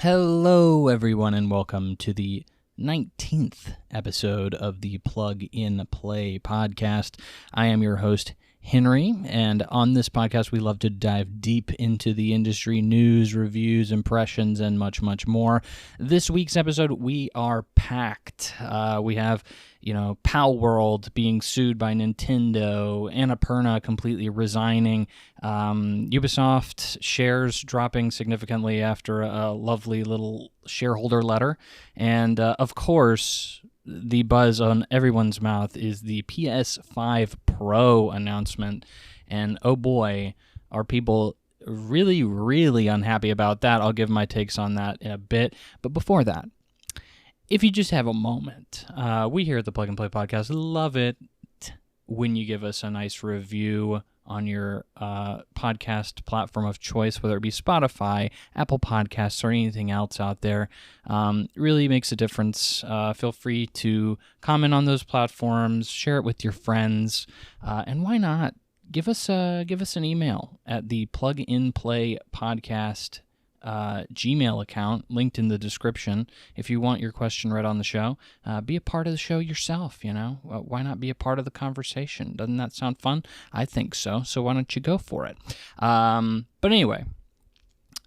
Hello, everyone, and welcome to the 19th episode of the Plug in Play podcast. I am your host, Henry, and on this podcast, we love to dive deep into the industry news, reviews, impressions, and much, much more. This week's episode, we are packed. We have, Palworld being sued by Nintendo, Annapurna completely resigning, Ubisoft shares dropping significantly after a lovely little shareholder letter, and of course, the buzz on everyone's mouth is the PS5 Pro announcement, and oh boy, are people really, really unhappy about that. I'll give my takes on that in a bit, but before that, if you just have a moment, we here at the Plug and Play podcast love it when you give us a nice review on your podcast platform of choice, whether it be Spotify, Apple Podcasts, or anything else out there. Really makes a difference. Feel free to comment on those platforms, share it with your friends, and why not give us an email at the Plug in Play podcast Gmail account linked in the description. If you want your question read on the show, be a part of the show yourself. Why not be a part of the conversation? Doesn't that sound fun? I think so. So why don't you go for it? But anyway,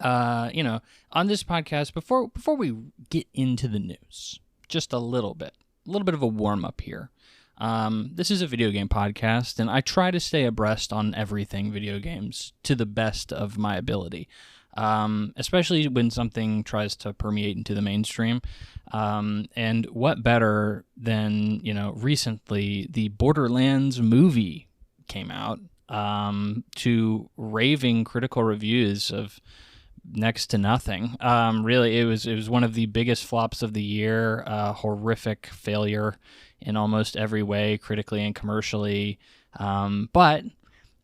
on this podcast, before we get into the news, just a little bit of a warm up here. This is a video game podcast, and I try to stay abreast on everything video games to the best of my ability. Especially when something tries to permeate into the mainstream. And what better than, recently the Borderlands movie came out to raving critical reviews of next to nothing. Really, it was one of the biggest flops of the year, horrific failure in almost every way, critically and commercially. But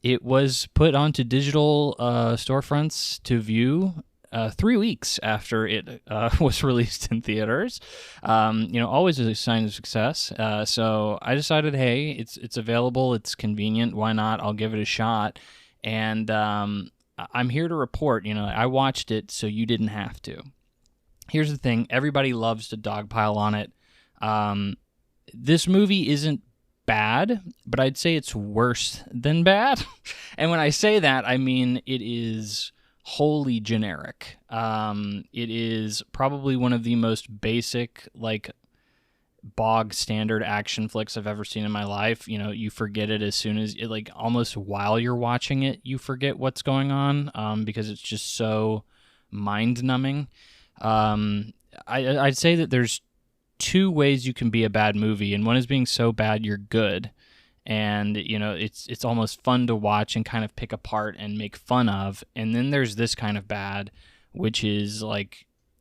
it was put onto digital storefronts to view 3 weeks after it was released in theaters. Always a sign of success. So I decided, hey, it's available, it's convenient. Why not? I'll give it a shot. And I'm here to report. I watched it, so you didn't have to. Here's the thing: everybody loves to dogpile on it. This movie isn't bad, but I'd say it's worse than bad. And when I say that, I mean it is wholly generic. It is probably one of the most basic, bog standard action flicks I've ever seen in my life. You forget it as soon as almost while you're watching it, you forget what's going on, because it's just so mind numbing. I'd say that there's two ways you can be a bad movie, and one is being so bad you're good, and it's almost fun to watch and kind of pick apart and make fun of. And then there's this kind of bad, which is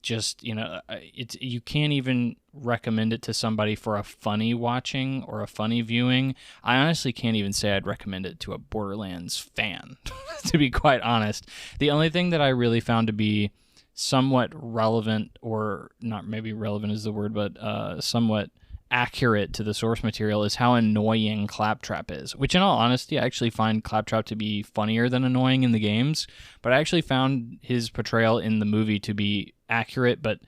just you can't even recommend it to somebody for a funny watching or a funny viewing. I honestly can't even say I'd recommend it to a Borderlands fan, to be quite honest. The only thing that I really found to be somewhat relevant, or not maybe relevant is the word, but somewhat accurate to the source material, is how annoying Claptrap is, which in all honesty, I actually find Claptrap to be funnier than annoying in the games, but I actually found his portrayal in the movie to be accurate, but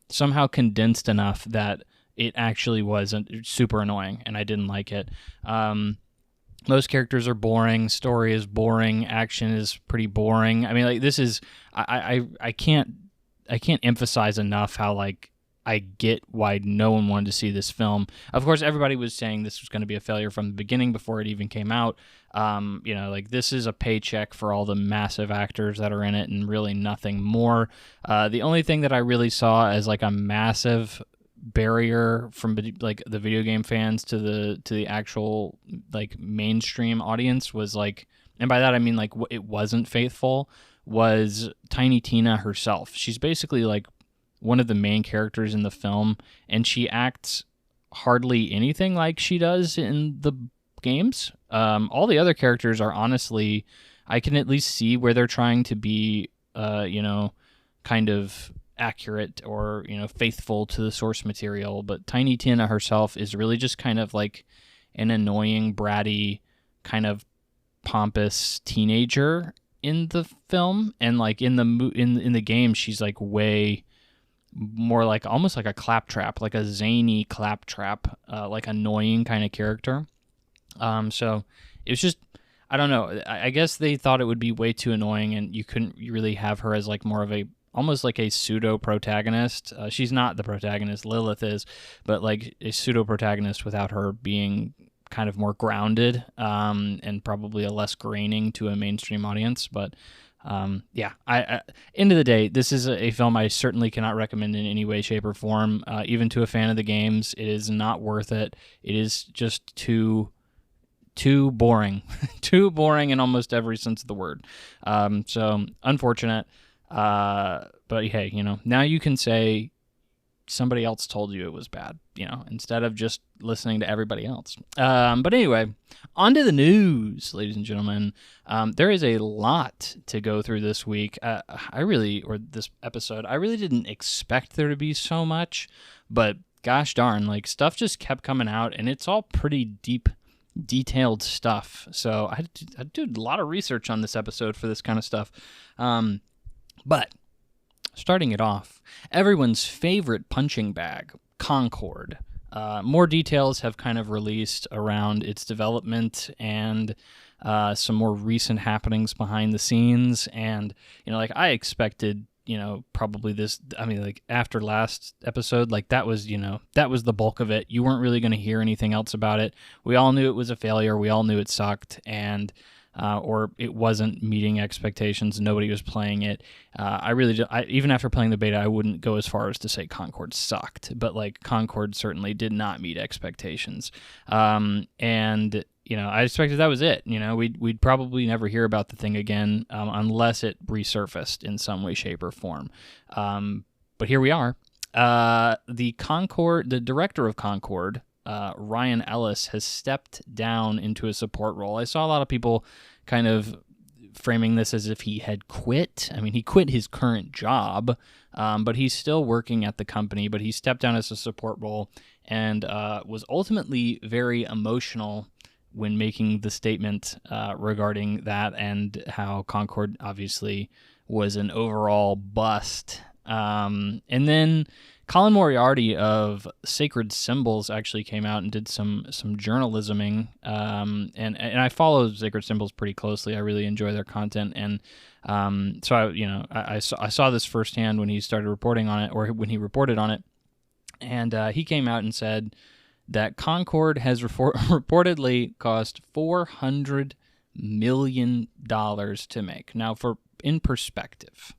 somehow condensed enough that it actually wasn't super annoying, and I didn't like it. Most characters are boring, story is boring, action is pretty boring. I mean, this is, I can't emphasize enough how I get why no one wanted to see this film. Of course, everybody was saying this was going to be a failure from the beginning before it even came out. This is a paycheck for all the massive actors that are in it, and really nothing more. The only thing that I really saw as a massive barrier from the video game fans to the actual mainstream audience was and by that I mean it wasn't faithful, was Tiny Tina herself. She's basically one of the main characters in the film, and she acts hardly anything like she does in the games. All the other characters are honestly, I can at least see where they're trying to be, kind of accurate or, faithful to the source material. But Tiny Tina herself is really just kind of an annoying, bratty, kind of pompous teenager in the film, and in the game she's way more like almost like a claptrap, like a zany claptrap, like annoying kind of character. So it was just, I don't know. I guess they thought it would be way too annoying, and you couldn't really have her as like more of a almost like a pseudo protagonist. She's not the protagonist, Lilith is, but like a pseudo protagonist without her being kind of more grounded, and probably a less graining to a mainstream audience. But yeah, I end of the day, this is a film I certainly cannot recommend in any way, shape, or form. Even to a fan of the games, it is not worth it. It is just too boring, too boring in almost every sense of the word. So unfortunate. But hey, now you can say somebody else told you it was bad, instead of just listening to everybody else. But anyway, on to the news, ladies and gentlemen. There is a lot to go through this week. This episode, I really didn't expect there to be so much, but gosh darn, like stuff just kept coming out, and it's all pretty deep, detailed stuff. So I did a lot of research on this episode for this kind of stuff. But starting it off, everyone's favorite punching bag, Concord. More details have kind of released around its development and some more recent happenings behind the scenes. And, like I expected, probably this, like after last episode, like that was the bulk of it. You weren't really going to hear anything else about it. We all knew it was a failure. We all knew it sucked. And or it wasn't meeting expectations. Nobody was playing it. Even after playing the beta, I wouldn't go as far as to say Concord sucked, but like Concord certainly did not meet expectations. And I expected that was it. We'd probably never hear about the thing again unless it resurfaced in some way, shape, or form. But here we are. The director of Concord, Ryan Ellis, has stepped down into a support role. I saw a lot of people kind of framing this as if he had quit. He quit his current job, but he's still working at the company, but he stepped down as a support role and was ultimately very emotional when making the statement regarding that and how Concord obviously was an overall bust. And then Colin Moriarty of Sacred Symbols actually came out and did some journalisming, and I follow Sacred Symbols pretty closely. I really enjoy their content, and so I saw this firsthand when he started reporting on it, or when he reported on it, and he came out and said that Concord has reportedly cost $400 million to make. Now, in perspective,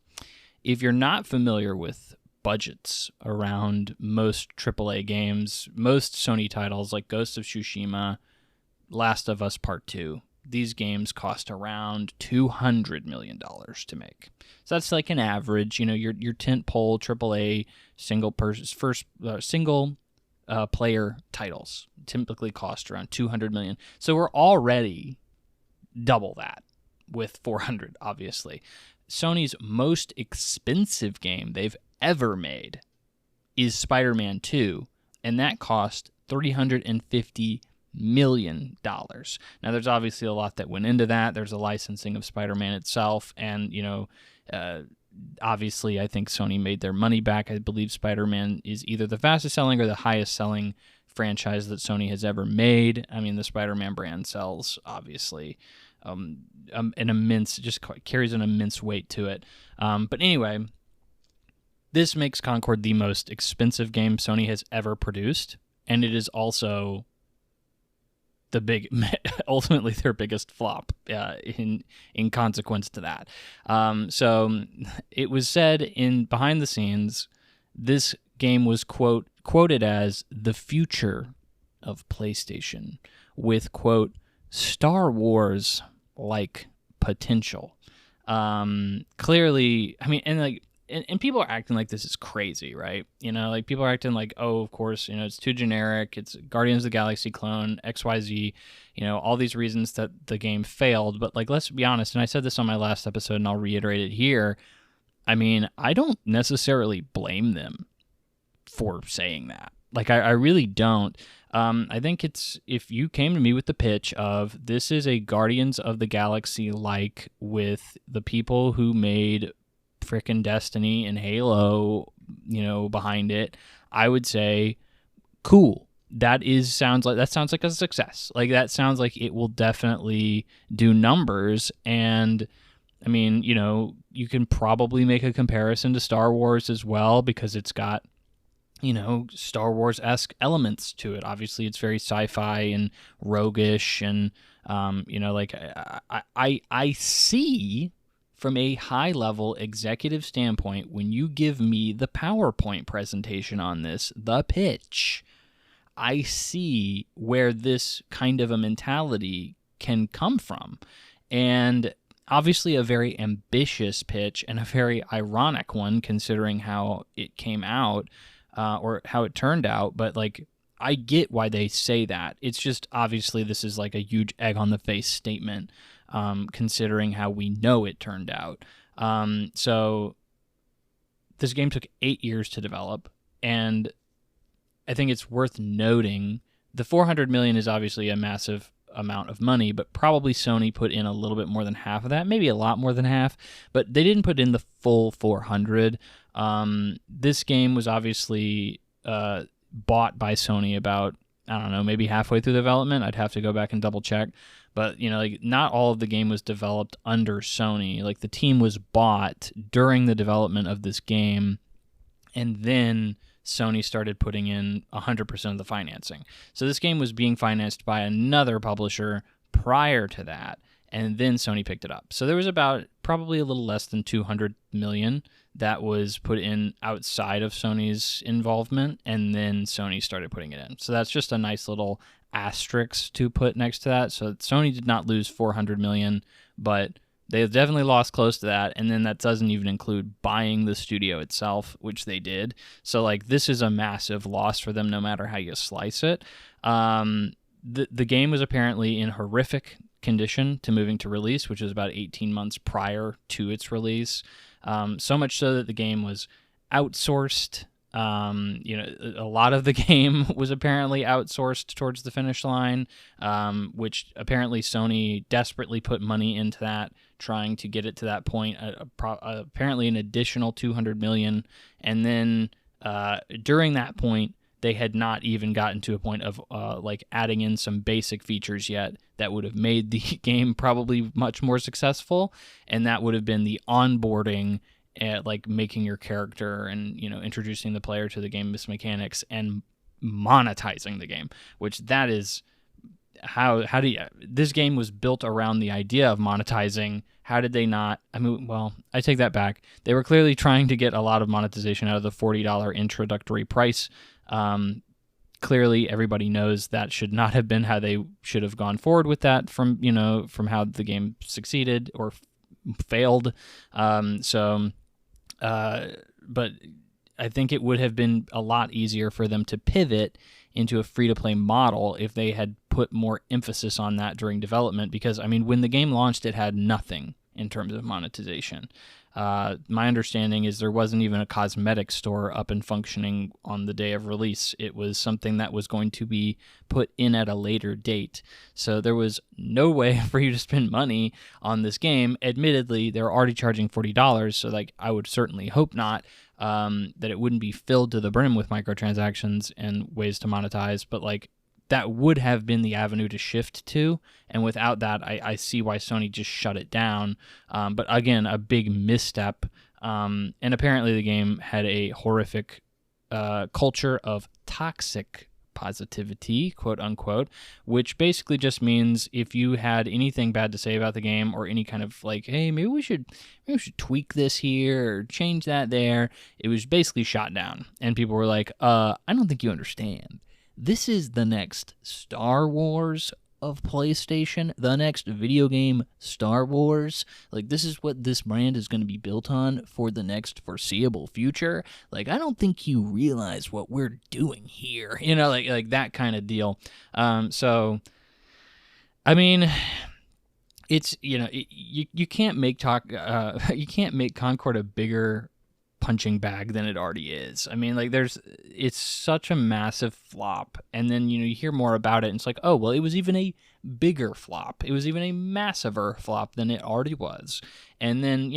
if you're not familiar with budgets around most AAA games, most Sony titles like Ghost of Tsushima, Last of Us Part 2, these games cost around $200 million to make. So that's like an average, your tentpole AAA single player titles typically cost around $200 million. So we're already double that with 400, obviously. Sony's most expensive game they've ever made is Spider-Man 2, and that cost $350 million. Now, there's obviously a lot that went into that. There's a licensing of Spider-Man itself, and, obviously, I think Sony made their money back. I believe Spider-Man is either the fastest selling or the highest selling franchise that Sony has ever made. The Spider-Man brand sells, obviously, just carries an immense weight to it. But anyway, this makes Concord the most expensive game Sony has ever produced, and it is also ultimately their biggest flop in consequence to that. So it was said behind the scenes, this game was quoted as the future of PlayStation with, quote, Star Wars like potential. Clearly, and people are acting like this is crazy, right? Like people are acting like, oh, of course, it's too generic. It's Guardians of the Galaxy clone, XYZ, all these reasons that the game failed. But like, let's be honest. And I said this on my last episode, and I'll reiterate it here. I don't necessarily blame them for saying that. Like, I really don't. I think if you came to me with the pitch of this is a Guardians of the Galaxy like with the people who made frickin' Destiny and Halo, behind it, I would say, cool. That sounds like a success. Like, that sounds like it will definitely do numbers. And I mean, you can probably make a comparison to Star Wars as well, because it's got, Star Wars-esque elements to it. Obviously, it's very sci-fi and roguish, and like I see from a high-level executive standpoint, when you give me the PowerPoint presentation on this, the pitch, I see where this kind of a mentality can come from. And obviously a very ambitious pitch, and a very ironic one considering how it came out, or how it turned out. But like, I get why they say that. It's just, obviously this is like a huge egg on the face statement, considering how we know it turned out. So this game took 8 years to develop, and I think it's worth noting the $400 million is obviously a massive amount of money, but probably Sony put in a little bit more than half of that, maybe a lot more than half, but they didn't put in the full 400. This game was obviously bought by Sony about, I don't know, maybe halfway through development. I'd have to go back and double check. But, like, not all of the game was developed under Sony. Like, the team was bought during the development of this game, and then Sony started putting in 100% of the financing. So this game was being financed by another publisher prior to that, and then Sony picked it up. So there was about probably a little less than $200 million that was put in outside of Sony's involvement, and then Sony started putting it in. So that's just a nice little asterisk to put next to that. So Sony did not lose $400 million, but they definitely lost close to that, and then that doesn't even include buying the studio itself, which they did. So, like, this is a massive loss for them no matter how you slice it. The game was apparently in horrific condition to moving to release, which was about 18 months prior to its release. So much so that the game was outsourced. A lot of the game was apparently outsourced towards the finish line, which apparently Sony desperately put money into that, trying to get it to that point, apparently an additional $200 million. And then during that point, they had not even gotten to a point of like adding in some basic features yet that would have made the game probably much more successful, and that would have been the onboarding, like making your character and introducing the player to the game's mechanics and monetizing the game, which that is how do you, this game was built around the idea of monetizing. How did they not? I mean, well, I take that back. They were clearly trying to get a lot of monetization out of the $40 introductory price. Clearly everybody knows that should not have been how they should have gone forward with that from how the game succeeded or failed. But I think it would have been a lot easier for them to pivot into a free-to-play model if they had put more emphasis on that during development, because, I mean, when the game launched, it had nothing in terms of monetization. My understanding is there wasn't even a cosmetic store up and functioning on the day of release. It was something that was going to be put in at a later date. So there was no way for you to spend money on this game. Admittedly, they were already charging $40, so like I would certainly hope not, that it wouldn't be filled to the brim with microtransactions and ways to monetize, but like that would have been the avenue to shift to, and without that, I see why Sony just shut it down. But again, a big misstep, and apparently the game had a horrific culture of toxic positivity, quote unquote, which basically just means if you had anything bad to say about the game or any kind of like, hey, maybe we should tweak this here or change that there, it was basically shot down, and people were like, I don't think you understand. This is the next Star Wars of PlayStation, the next video game Star Wars. Like, this is what this brand is going to be built on for the next foreseeable future. Like, I don't think you realize what we're doing here. Like that kind of deal. So, I mean, it's, you can't make you can't make Concord a bigger punching bag than it already is. I mean, like, it's such a massive flop, and then you hear more about it and it's like, oh well, it was even a bigger flop, it was even a massiver flop than it already was. And then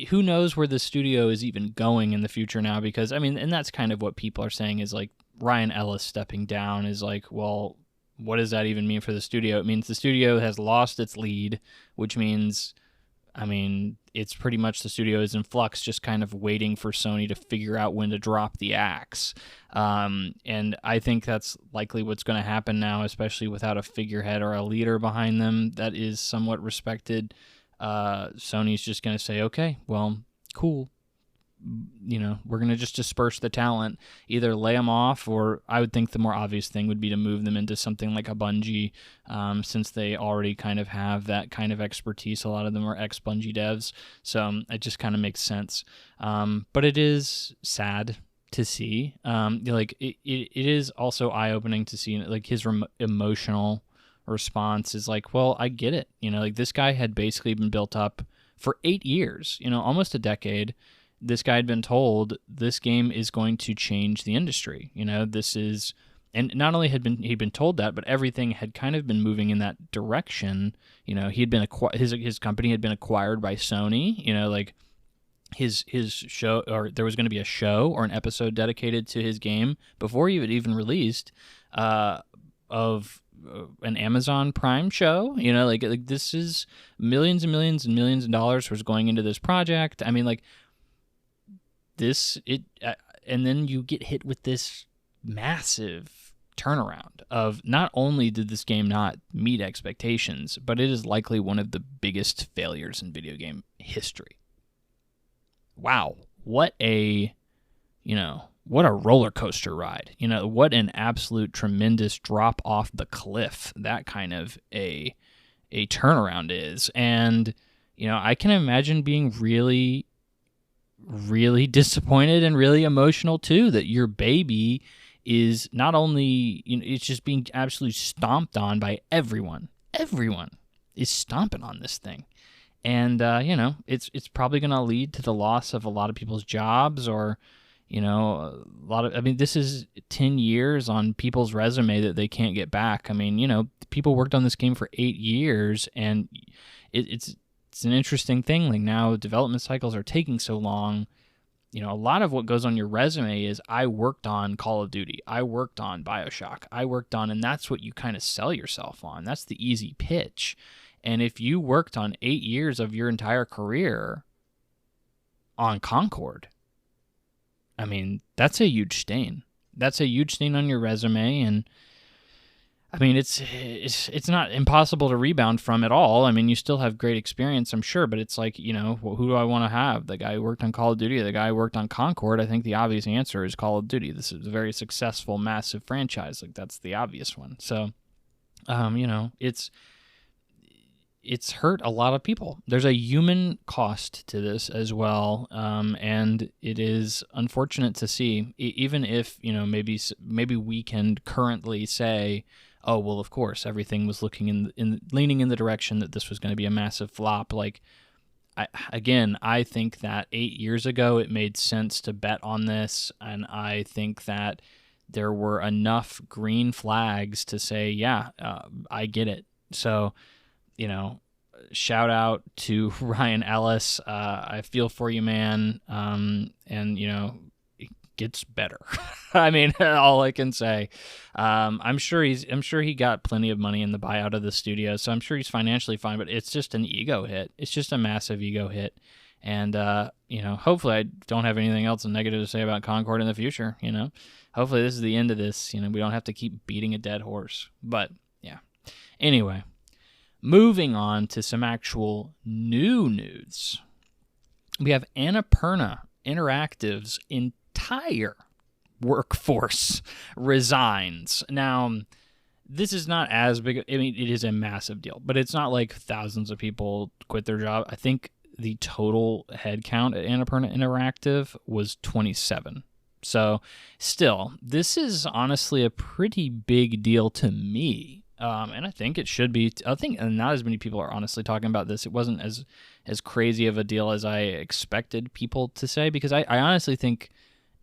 who knows where the studio is even going in the future now, because, I mean, and that's kind of what people are saying is like Ryan Ellis stepping down is like, well, what does that even mean for the studio? It means the studio has lost its lead, which means, I mean, it's pretty much the studio is in flux, just kind of waiting for Sony to figure out when to drop the axe. And I think that's likely what's going to happen now, especially without a figurehead or a leader behind them that is somewhat respected. Sony's just going to say, okay, well, cool. You know, we're going to just disperse the talent, either lay them off, or I would think the more obvious thing would be to move them into something like a Bungie, since they already kind of have that kind of expertise. A lot of them are ex-Bungie devs, so it just kind of makes sense. But it is sad to see. Like it is also eye-opening to see, like, his emotional response is like, well, I get it. You know, like, this guy had basically been built up for 8 years, you know, almost a decade. This guy had been told this game is going to change the industry. You know, this is, and not only had he'd been told that, but everything had kind of been moving in that direction. You know, he had been his company had been acquired by Sony. You know, like his show, or there was going to be a show or an episode dedicated to his game before he had even released, of an Amazon Prime show. You know, like this is millions and millions and millions of dollars was going into this project. I mean, like, and then you get hit with this massive turnaround of not only did this game not meet expectations, but it is likely one of the biggest failures in video game history. Wow, what a roller coaster ride. You know, what an absolute tremendous drop off the cliff that kind of a turnaround is. And, you know, I can imagine being really disappointed and really emotional too, that your baby is not only, you know, it's just being absolutely stomped on by everyone. Everyone is stomping on this thing. And, you know, it's probably going to lead to the loss of a lot of people's jobs, or, you know, this is 10 years on people's resume that they can't get back. I mean, you know, people worked on this game for 8 years, and it's an interesting thing. Like, now development cycles are taking so long. You know, a lot of what goes on your resume is, I worked on Call of Duty, I worked on BioShock, and that's what you kind of sell yourself on. That's the easy pitch. And if you worked on 8 years of your entire career on Concord, I mean, that's a huge stain. That's a huge stain on your resume, and I mean, it's not impossible to rebound from at all. I mean, you still have great experience, I'm sure, but it's like, you know, who do I want to have? The guy who worked on Call of Duty, the guy who worked on Concord? I think the obvious answer is Call of Duty. This is a very successful, massive franchise. Like, that's the obvious one. So, you know, it's hurt a lot of people. There's a human cost to this as well, and it is unfortunate to see. Even if, you know, maybe we can currently say, oh, well, of course, everything was leaning in the direction that this was going to be a massive flop. Like, I think that 8 years ago it made sense to bet on this, and I think that there were enough green flags to say, yeah, I get it. So, you know, shout out to Ryan Ellis. I feel for you, man. And, you know, it gets better. I mean, all I can say. I'm sure he got plenty of money in the buyout of the studio, so I'm sure he's financially fine, but it's just an ego hit. It's just a massive ego hit. And, you know, hopefully I don't have anything else negative to say about Concord in the future, you know. Hopefully this is the end of this. You know, we don't have to keep beating a dead horse. But, yeah. Anyway, moving on to some actual new news. We have Annapurna Interactive's entire workforce resigns. Now, this is not as big. I mean, it is a massive deal, but it's not like thousands of people quit their job. I think the total headcount at Annapurna Interactive was 27. So, still, this is honestly a pretty big deal to me. And I think it should be. I think not as many people are honestly talking about this. It wasn't as crazy of a deal as I expected people to say, because I honestly think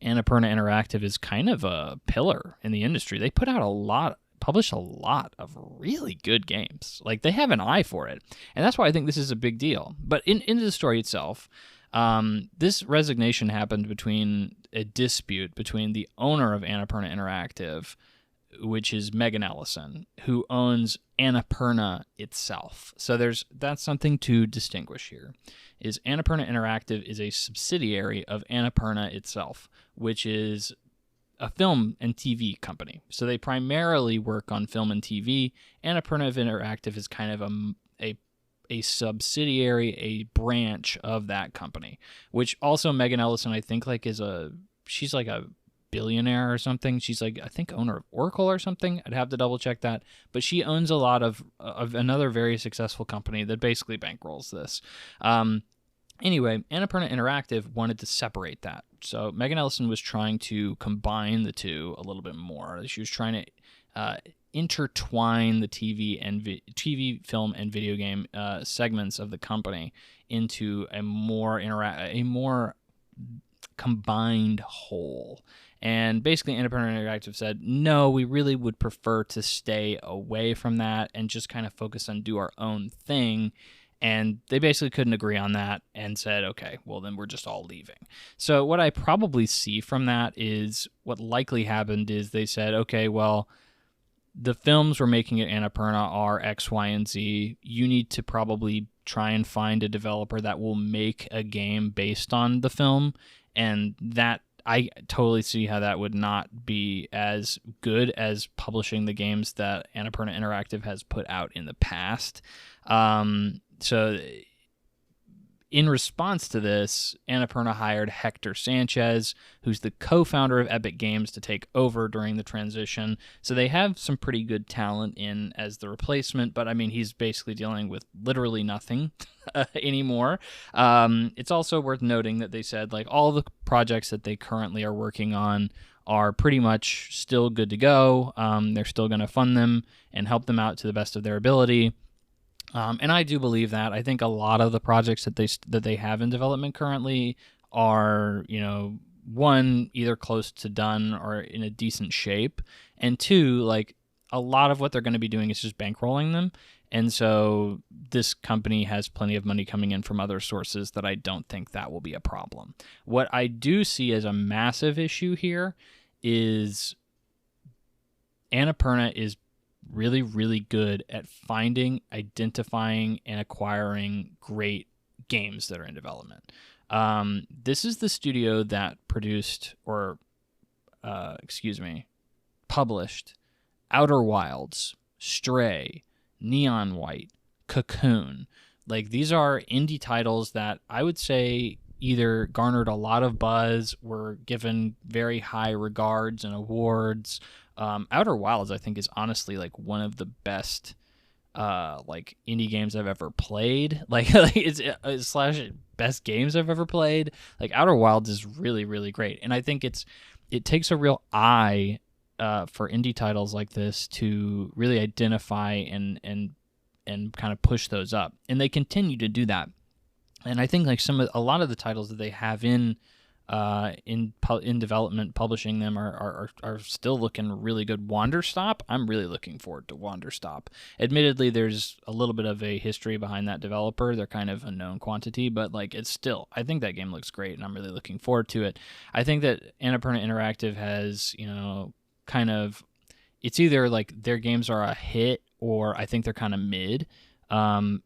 Annapurna Interactive is kind of a pillar in the industry. They publish a lot of really good games. Like, they have an eye for it, and that's why I think this is a big deal. But into the story itself, This resignation happened between a dispute between the owner of Annapurna Interactive, which is Megan Ellison, who owns Annapurna itself. So that's something to distinguish here. Is Annapurna Interactive is a subsidiary of Annapurna itself, which is a film and TV company. So they primarily work on film and TV. Annapurna Interactive is kind of a subsidiary, a branch of that company, which also Megan Ellison, I think, like she's like a billionaire or something. She's like, I think, owner of Oracle or something. I'd have to double check that. But she owns a lot of another very successful company that basically bankrolls this. Anyway, Annapurna Interactive wanted to separate that. So Megan Ellison was trying to combine the two a little bit more. She was trying to intertwine the TV, film, and video game segments of the company into a more combined whole. And basically, Annapurna Interactive said, no, we really would prefer to stay away from that and just kind of focus on do our own thing. And they basically couldn't agree on that and said, okay, well, then we're just all leaving. So what I probably see from that is what likely happened is they said, okay, well, the films we're making at Annapurna are X, Y, and Z. You need to probably try and find a developer that will make a game based on the film. And that I totally see how that would not be as good as publishing the games that Annapurna Interactive has put out in the past. So in response to this, Annapurna hired Hector Sanchez, who's the co-founder of Epic Games, to take over during the transition. So they have some pretty good talent in as the replacement, but I mean, he's basically dealing with literally nothing anymore. It's also worth noting that they said like all the projects that they currently are working on are pretty much still good to go. They're still going to fund them and help them out to the best of their ability. And I do believe that. I think a lot of the projects that they have in development currently are, one, either close to done or in a decent shape, and two, like a lot of what they're going to be doing is just bankrolling them. And so this company has plenty of money coming in from other sources that I don't think that will be a problem. What I do see as a massive issue here is Annapurna is really, really good at finding, identifying, and acquiring great games that are in development. This is the studio that published Outer Wilds, Stray, Neon White, Cocoon. Like, these are indie titles that I would say either garnered a lot of buzz, were given very high regards and awards. Outer Wilds, I think, is honestly like one of the best indie games I've ever played. Like it's slash best games I've ever played. Like Outer Wilds is really, really great, and I think it takes a real eye for indie titles like this to really identify and kind of push those up, and they continue to do that. And I think like a lot of the titles that they have in development, publishing them are still looking really good. Wanderstop, I'm really looking forward to Wanderstop. Admittedly, there's a little bit of a history behind that developer. They're kind of a known quantity, but like it's still, I think that game looks great, and I'm really looking forward to it. I think that Annapurna Interactive has, kind of, it's either like their games are a hit or I think they're kind of mid.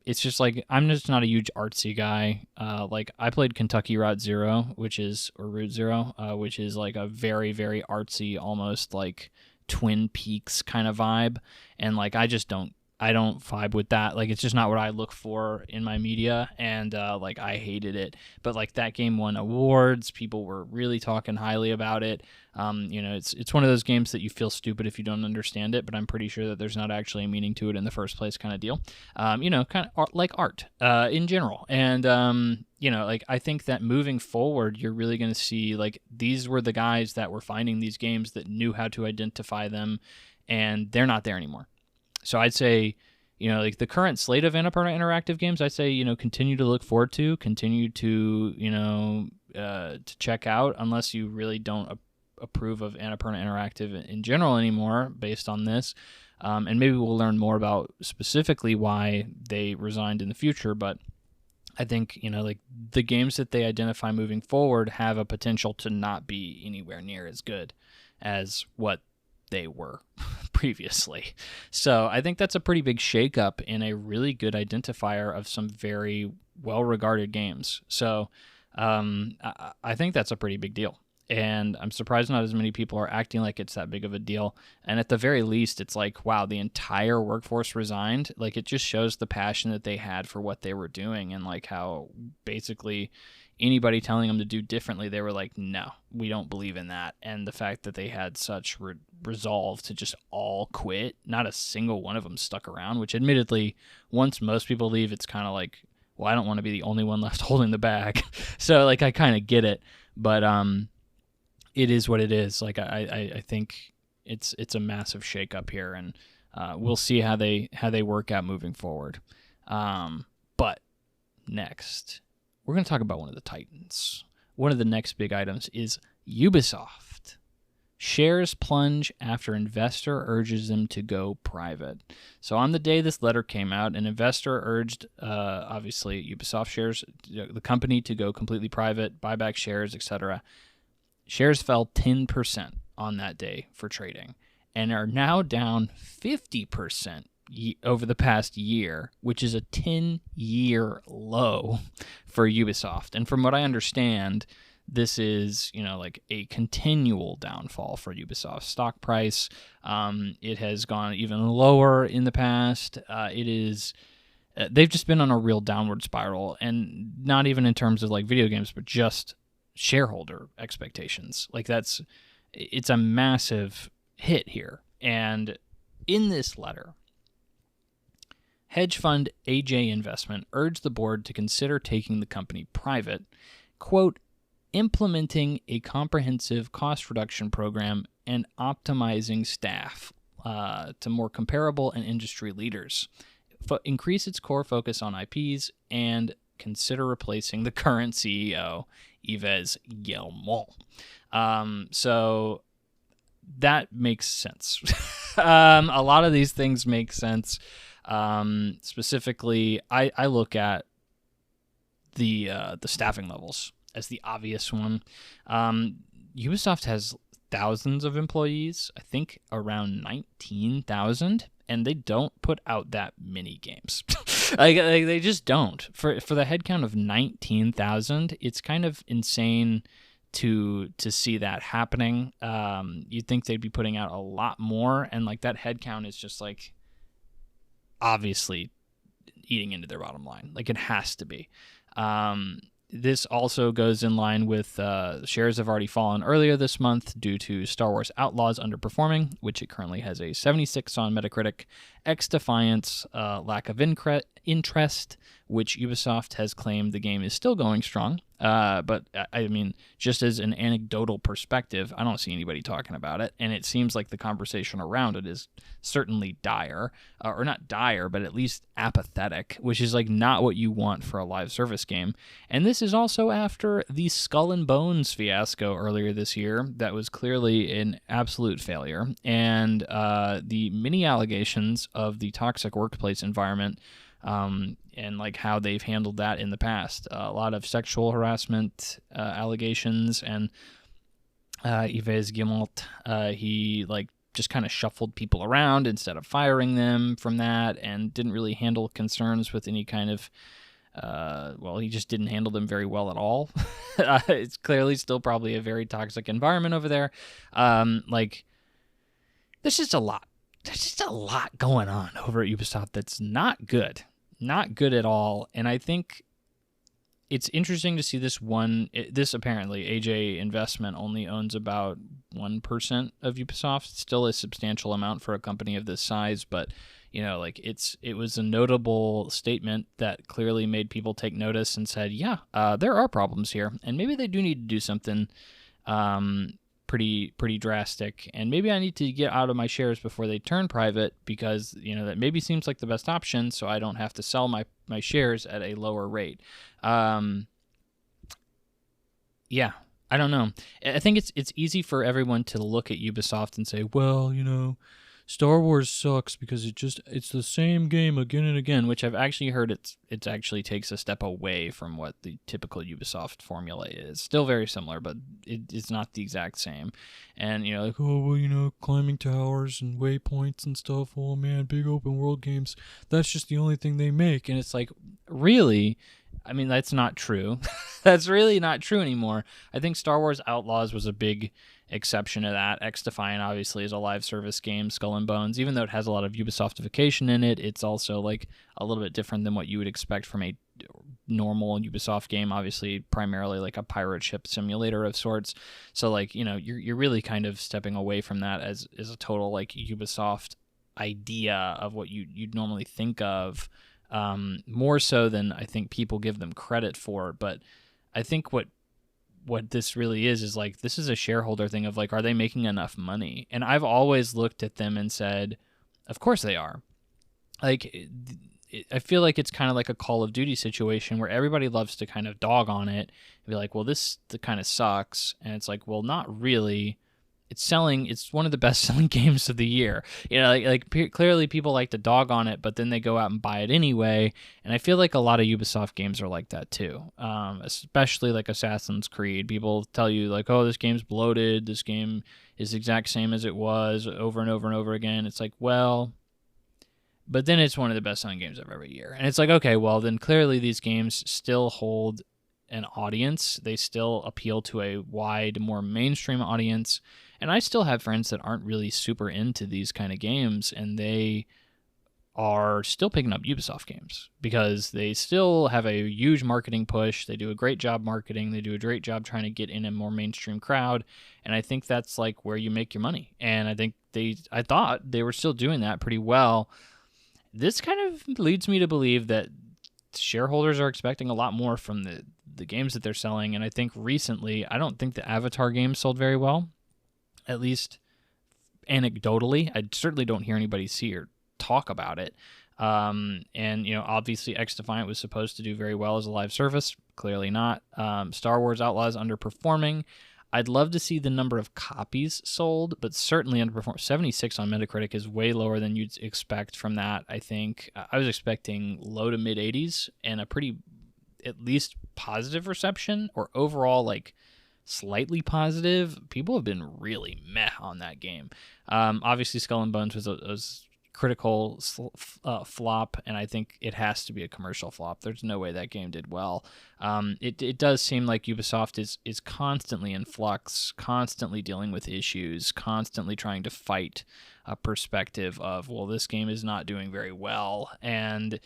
It's just like I'm just not a huge artsy guy. Like I played Kentucky Route Zero, which is like a very, very artsy, almost like Twin Peaks kind of vibe, and like I don't vibe with that. Like it's just not what I look for in my media, and like I hated it. But like that game won awards. People were really talking highly about it. It's one of those games that you feel stupid if you don't understand it, but I'm pretty sure that there's not actually a meaning to it in the first place, kind of deal. Kind of like art in general. And like I think that moving forward, you're really going to see like these were the guys that were finding these games that knew how to identify them, and they're not there anymore. So I'd say, like the current slate of Annapurna Interactive games, I'd say, continue to look forward to, continue to, to check out, unless you really don't approve of Annapurna Interactive in general anymore based on this. And maybe we'll learn more about specifically why they resigned in the future. But I think, like the games that they identify moving forward have a potential to not be anywhere near as good as what they were previously. So I think that's a pretty big shakeup in a really good identifier of some very well-regarded games. So I think that's a pretty big deal. And I'm surprised not as many people are acting like it's that big of a deal. And at the very least, it's like, wow, the entire workforce resigned. Like, it just shows the passion that they had for what they were doing, and like how basically anybody telling them to do differently, they were like, no, we don't believe in that. And the fact that they had such resolve to just all quit, not a single one of them stuck around, which admittedly, once most people leave, it's kind of like, well, I don't want to be the only one left holding the bag. So like, I kind of get it, but it is what it is. Like, I think it's a massive shakeup here, and we'll see how they work out moving forward. But next, we're going to talk about one of the titans. One of the next big items is Ubisoft. Shares plunge after investor urges them to go private. So on the day this letter came out, an investor urged, obviously, Ubisoft shares, the company, to go completely private, buy back shares, etc. Shares fell 10% on that day for trading and are now down 50% over the past year, which is a 10-year low for Ubisoft. And from what I understand, this is, like a continual downfall for Ubisoft's stock price. It has gone even lower in the past. They've just been on a real downward spiral, and not even in terms of like video games, but just shareholder expectations. Like, it's a massive hit here. And in this letter, hedge fund AJ Investment urged the board to consider taking the company private, quote, implementing a comprehensive cost reduction program and optimizing staff to more comparable and industry leaders, increase its core focus on IPs, and consider replacing the current CEO, Yves Guillemot. So that makes sense. A lot of these things make sense. Specifically, I look at the staffing levels as the obvious one. Ubisoft has thousands of employees, I think around 19,000, and they don't put out that many games. like they just don't. For the headcount of 19,000, it's kind of insane to see that happening. You'd think they'd be putting out a lot more, and like that headcount is just like obviously eating into their bottom line. Like, it has to be. This also goes in line with shares have already fallen earlier this month due to Star Wars Outlaws underperforming, which it currently has a 76 on Metacritic. X-Defiance, lack of interest, which Ubisoft has claimed the game is still going strong. But I mean, just as an anecdotal perspective, I don't see anybody talking about it, and it seems like the conversation around it is certainly dire, or not dire, but at least apathetic, which is like not what you want for a live service game. And this is also after the Skull and Bones fiasco earlier this year that was clearly an absolute failure, and the many allegations of the toxic workplace environment, and like how they've handled that in the past. A lot of sexual harassment allegations, and Yves Guillemot, he like just kind of shuffled people around instead of firing them from that, and didn't really handle concerns with any kind of he just didn't handle them very well at all. It's clearly still probably a very toxic environment over there. Like, there's just a lot. There's just a lot going on over at Ubisoft that's not good. Not good at all. And I think it's interesting to see this apparently, AJ Investment only owns about 1% of Ubisoft. Still a substantial amount for a company of this size, but like it was a notable statement that clearly made people take notice and said, yeah, there are problems here, and maybe they do need to do something pretty drastic, and maybe I need to get out of my shares before they turn private, because that maybe seems like the best option, so I don't have to sell my shares at a lower rate. Yeah, I don't know. I think it's easy for everyone to look at Ubisoft and say, well, Star Wars sucks because it's the same game again and again, which I've actually heard it actually takes a step away from what the typical Ubisoft formula is. Still very similar, but it's not the exact same. And like, oh well, climbing towers and waypoints and stuff. Oh man, big open world games. That's just the only thing they make. And it's like, really? I mean, that's not true. That's really not true anymore. I think Star Wars Outlaws was a big exception to that. X Defiant obviously is a live service game, Skull and Bones. Even though it has a lot of Ubisoftification in it, it's also like a little bit different than what you would expect from a normal Ubisoft game. Obviously, primarily like a pirate ship simulator of sorts. So like, you're really kind of stepping away from that as a total like Ubisoft idea of what you'd normally think of. More so than I think people give them credit for. But I think what this really is like, this is a shareholder thing of like, are they making enough money? And I've always looked at them and said, of course they are. Like, I feel like it's kind of like a Call of Duty situation where everybody loves to kind of dog on it and be like, well, this kind of sucks. And it's like, well, not really. It's one of the best selling games of the year. Clearly people like to dog on it, but then they go out and buy it anyway. And I feel like a lot of Ubisoft games are like that too. Especially like Assassin's Creed. People tell you like, oh, this game's bloated. This game is the exact same as it was over and over and over again. It's like, well, but then it's one of the best selling games of every year. And it's like, okay, well, then clearly these games still hold an audience. They still appeal to a wide, more mainstream audience. And I still have friends that aren't really super into these kind of games, and they are still picking up Ubisoft games because they still have a huge marketing push. They do a great job marketing. They do a great job trying to get in a more mainstream crowd. And I think that's like where you make your money. And I think I thought they were still doing that pretty well. This kind of leads me to believe that shareholders are expecting a lot more from the games that they're selling. And I think recently, I don't think the Avatar game sold very well. At least anecdotally, I certainly don't hear anybody see or talk about it. And obviously X Defiant was supposed to do very well as a live service. Clearly not. Star Wars Outlaws underperforming. I'd love to see the number of copies sold, but certainly underperformed. 76 on Metacritic is way lower than you'd expect from that, I think. I was expecting low to mid 80s and a pretty, at least positive reception, or overall like slightly positive. People have been really meh on that game. Obviously, Skull and Bones was a critical flop, and I think it has to be a commercial flop. There's no way that game did well. It does seem like Ubisoft is constantly in flux, constantly dealing with issues, constantly trying to fight a perspective of, well, this game is not doing very well. And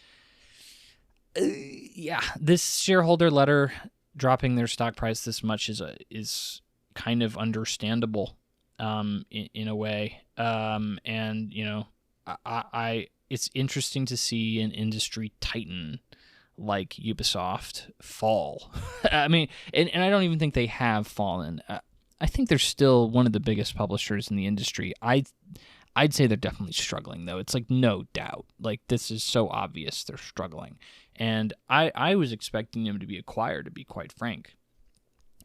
this shareholder letter dropping their stock price this much is kind of understandable in a way. And it's interesting to see an industry titan like Ubisoft fall. I mean, and I don't even think they have fallen. I think they're still one of the biggest publishers in the industry. I'd say they're definitely struggling, though. It's like no doubt. Like, this is so obvious they're struggling. And I was expecting them to be acquired, to be quite frank.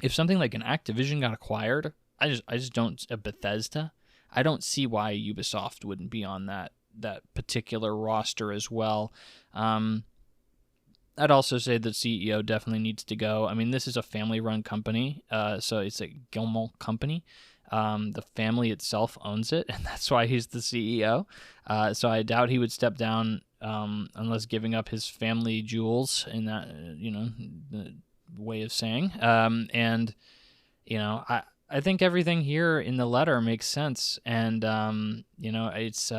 If something like an Activision got acquired, I just don't, a Bethesda, I don't see why Ubisoft wouldn't be on that particular roster as well. I'd also say the CEO definitely needs to go. I mean, this is a family-run company, so it's a Guillemot company. The family itself owns it, and that's why he's the CEO. So I doubt he would step down unless giving up his family jewels in that, the way of saying. I think everything here in the letter makes sense, and it's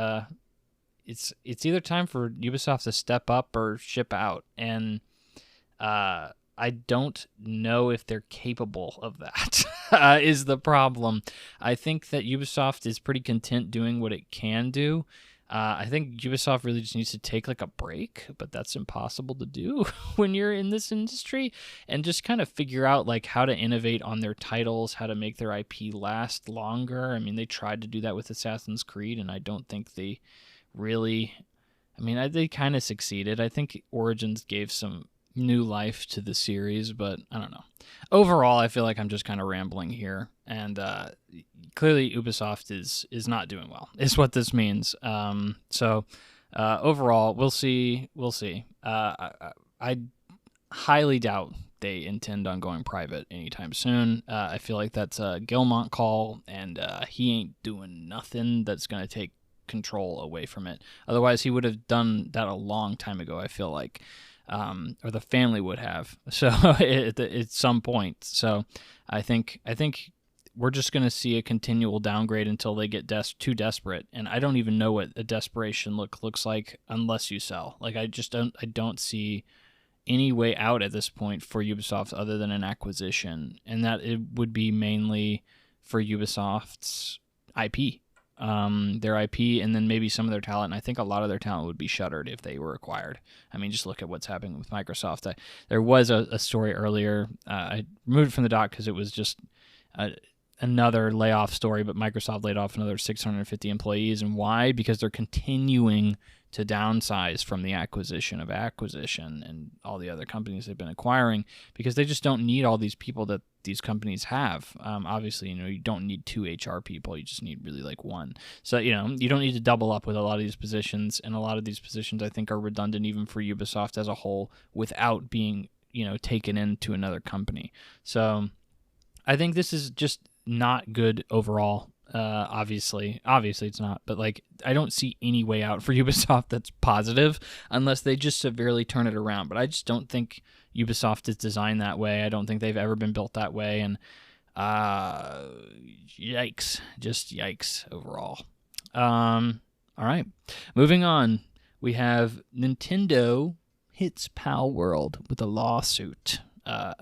either time for Ubisoft to step up or ship out, and I don't know if they're capable of that. Is the problem. I think that Ubisoft is pretty content doing what it can do. I think Ubisoft really just needs to take like a break, but that's impossible to do when you're in this industry, and just kind of figure out like how to innovate on their titles, how to make their IP last longer. I mean, they tried to do that with Assassin's Creed, and I don't think they really, they kind of succeeded. I think Origins gave some new life to the series, but I don't know. Overall, I feel like I'm just kind of rambling here, and clearly Ubisoft is not doing well, is what this means. So overall, we'll see. We'll see. I highly doubt they intend on going private anytime soon. I feel like that's a Gilmont call, and he ain't doing nothing that's going to take control away from it. Otherwise, he would have done that a long time ago, I feel like. Or the family would have. So at some point. So I think we're just going to see a continual downgrade until they get too desperate. And I don't even know what a desperation looks like unless you sell. Like I don't see any way out at this point for Ubisoft other than an acquisition, and that it would be mainly for Ubisoft's IP. Their IP, and then maybe some of their talent. And I think a lot of their talent would be shuttered if they were acquired. I mean, just look at what's happening with Microsoft. There was a story earlier. I removed it from the doc because it was just another layoff story, but Microsoft laid off another 650 employees. And why? Because they're continuing to downsize from the acquisition and all the other companies they've been acquiring, because they just don't need all these people that these companies have. Obviously, you don't need 2 HR people. You just need really like 1. So, you don't need to double up with a lot of these positions. And a lot of these positions, I think, are redundant even for Ubisoft as a whole without being, taken into another company. So I think this is just not good overall. Obviously it's not, but like I don't see any way out for Ubisoft that's positive unless they just severely turn it around. But I just don't think Ubisoft is designed that way. I don't think they've ever been built that way, and yikes overall. All right, moving on. We have Nintendo hits Palworld with a lawsuit,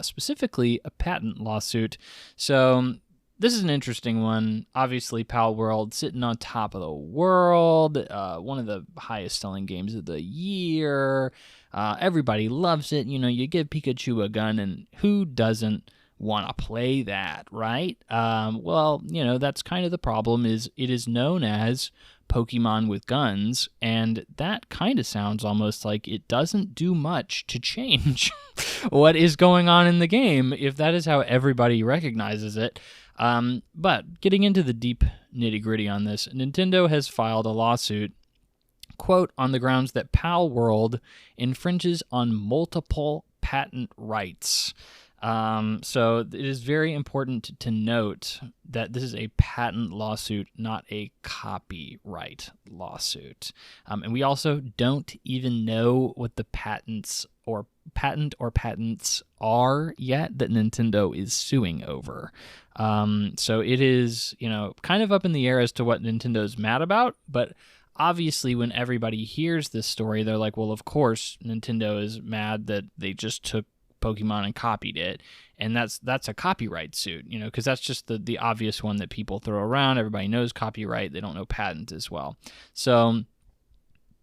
specifically a patent lawsuit. So this is an interesting one. Obviously, Palworld sitting on top of the world, one of the highest selling games of the year. Everybody loves it. You give Pikachu a gun, and who doesn't want to play that, right? Well, that's kind of the problem. Is it is known as Pokemon with guns, and that kind of sounds almost like it doesn't do much to change what is going on in the game if that is how everybody recognizes it. But getting into the deep nitty-gritty on this, Nintendo has filed a lawsuit, quote, on the grounds that Palworld infringes on multiple patent rights. So it is very important to note that this is a patent lawsuit, not a copyright lawsuit. And we also don't even know what the patents are yet that Nintendo is suing over. So it is, kind of up in the air as to what Nintendo's mad about, but obviously when everybody hears this story, they're like, well, of course Nintendo is mad that they just took Pokemon and copied it, and that's a copyright suit, because that's just the obvious one that people throw around. Everybody knows copyright, they don't know patent as well. So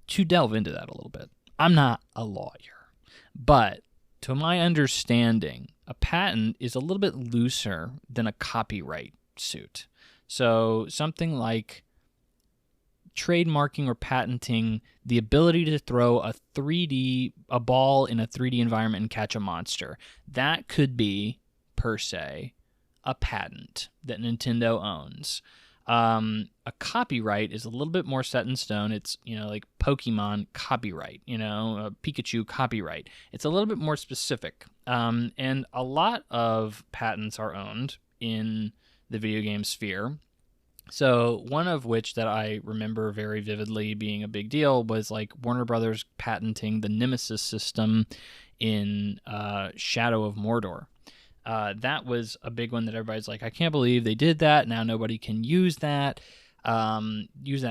to delve into that a little bit, I'm not a lawyer, but to my understanding, a patent is a little bit looser than a copyright suit. So something like trademarking or patenting the ability to throw a ball in a 3D environment and catch a monster. That could be, per se, a patent that Nintendo owns. A copyright is a little bit more set in stone. It's, like Pokemon copyright, a Pikachu copyright. It's a little bit more specific. And a lot of patents are owned in the video game sphere. So one of which that I remember very vividly being a big deal was like Warner Brothers patenting the Nemesis system in Shadow of Mordor. That was a big one that everybody's like, I can't believe they did that. Now nobody can use that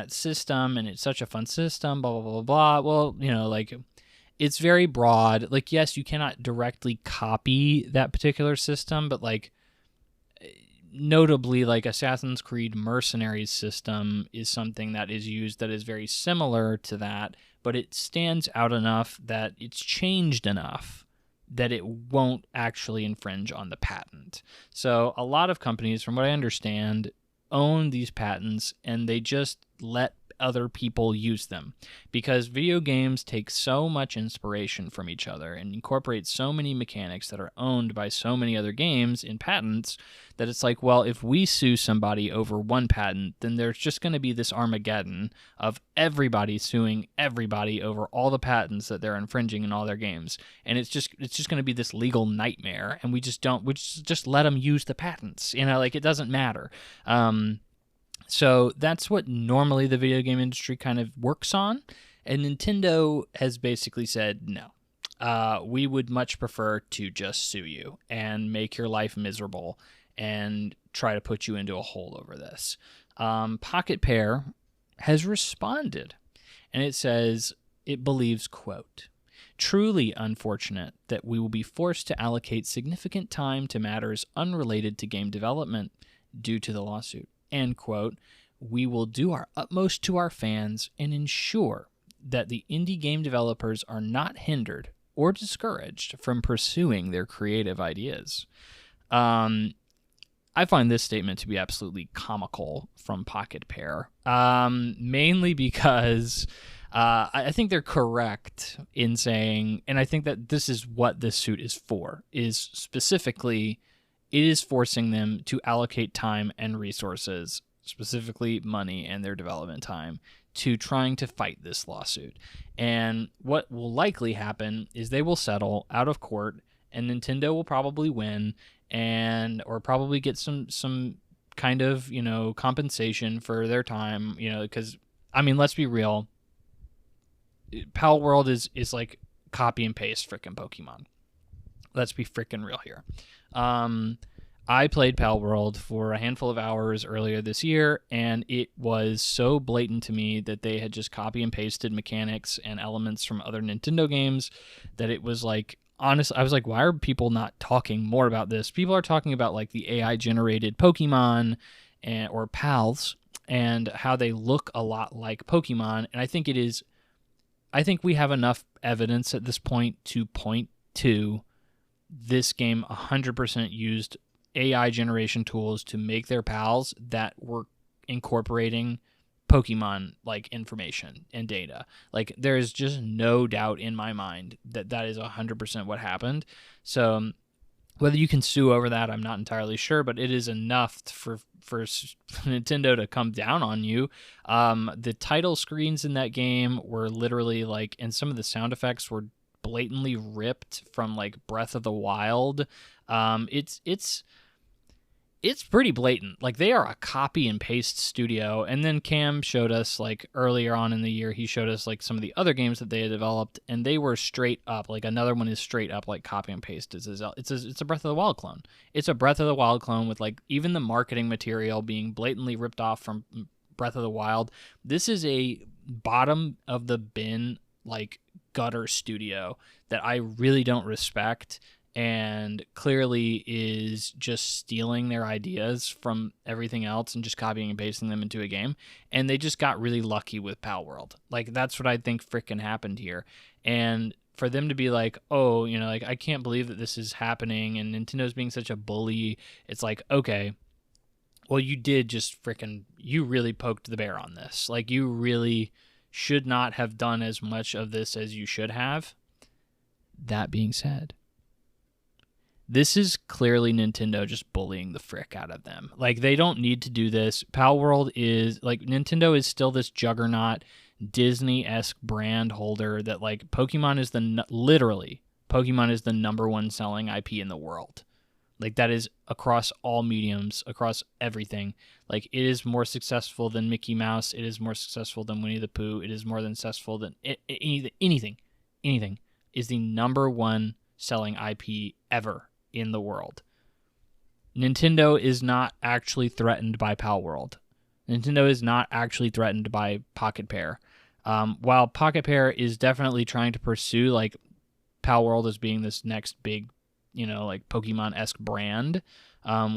system, and it's such a fun system, blah, blah, blah, blah. Well, it's very broad. Like, yes, you cannot directly copy that particular system, but like, notably, like Assassin's Creed Mercenaries system is something that is used that is very similar to that, but it stands out enough that it's changed enough that it won't actually infringe on the patent. So a lot of companies, from what I understand, own these patents, and they just let other people use them, because video games take so much inspiration from each other and incorporate so many mechanics that are owned by so many other games in patents that it's like, well, if we sue somebody over one patent, then there's just going to be this Armageddon of everybody suing everybody over all the patents that they're infringing in all their games, and it's just going to be this legal nightmare, and we just let them use the patents, like it doesn't matter. So that's what normally the video game industry kind of works on, and Nintendo has basically said no. We would much prefer to just sue you and make your life miserable and try to put you into a hole over this. Pocket Pair has responded, and it says it believes, quote, "Truly unfortunate that we will be forced to allocate significant time to matters unrelated to game development due to the lawsuit. End quote. We will do our utmost to our fans and ensure that the indie game developers are not hindered or discouraged from pursuing their creative ideas." I find this statement to be absolutely comical from Pocket Pair, mainly because I think they're correct in saying, and I think that this is what this suit is for, is specifically it is forcing them to allocate time and resources, specifically money and their development time, to trying to fight this lawsuit. And what will likely happen is they will settle out of court, and Nintendo will probably win, or probably get some kind of, compensation for their time, because, let's be real, Palworld is like copy and paste frickin' Pokemon. Let's be frickin' real here. I played Palworld for a handful of hours earlier this year, and it was so blatant to me that they had just copy and pasted mechanics and elements from other Nintendo games that it was like, honestly, I was like, why are people not talking more about this? People are talking about like the AI generated Pokemon or Pals and how they look a lot like Pokemon. And I think we have enough evidence at this point to this game 100% used AI generation tools to make their pals that were incorporating Pokemon like information and data. Like there is just no doubt in my mind that is 100% what happened. So whether you can sue over that, I'm not entirely sure, but it is enough for Nintendo to come down on you. The title screens in that game were literally like, and some of the sound effects were blatantly ripped from like Breath of the Wild. It's pretty blatant. Like they are a copy and paste studio. And then Cam showed us like earlier on in the year, he showed us like some of the other games that they had developed, and they were straight up like another one is straight up like copy and paste. It's a Breath of the Wild clone. It's a Breath of the Wild clone with like even the marketing material being blatantly ripped off from Breath of the Wild. This is a bottom of the bin like gutter studio that I really don't respect, and clearly is just stealing their ideas from everything else and just copying and pasting them into a game. And they just got really lucky with Palworld. Like, that's what I think frickin' happened here. And for them to be like, oh, like, I can't believe that this is happening and Nintendo's being such a bully. It's like, okay, well, you did just you really poked the bear on this. Like, you really should not have done as much of this as you should have. That being said, this is clearly Nintendo just bullying the frick out of them. Like, they don't need to do this. Palworld is, like, Nintendo is still this juggernaut, Disney-esque brand holder that, like, Pokemon is Pokemon is the number one selling IP in the world. Like, that is across all mediums, across everything. Like, it is more successful than Mickey Mouse. It is more successful than Winnie the Pooh. It is more than successful than anything. Anything is the number one selling IP ever in the world. Nintendo is not actually threatened by Palworld. Nintendo is not actually threatened by Pocket Pair. While Pocket Pair is definitely trying to pursue like Palworld as being this next big, like Pokemon-esque brand,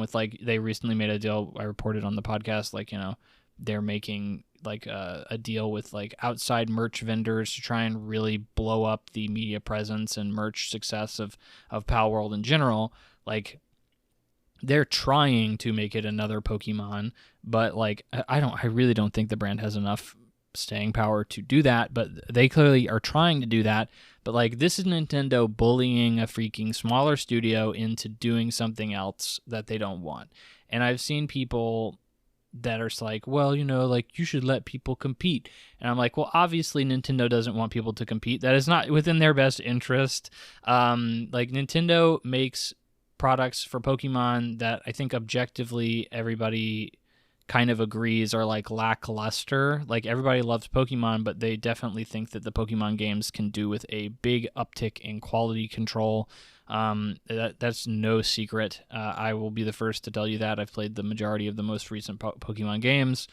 with like they recently made a deal. I reported on the podcast, like, they're making like a deal with like outside merch vendors to try and really blow up the media presence and merch success of Palworld in general. Like, they're trying to make it another Pokemon, but like I really don't think the brand has enough staying power to do that, but they clearly are trying to do that. But like, this is Nintendo bullying a freaking smaller studio into doing something else that they don't want. And I've seen people that are like, well, like, you should let people compete. And I'm like, well, obviously Nintendo doesn't want people to compete. That is not within their best interest. Like, Nintendo makes products for Pokemon that I think objectively everybody kind of agrees are like lackluster. Like, everybody loves Pokemon, but they definitely think that the Pokemon games can do with a big uptick in quality control. That's no secret. I will be the first to tell you that. I've played the majority of the most recent Pokemon games.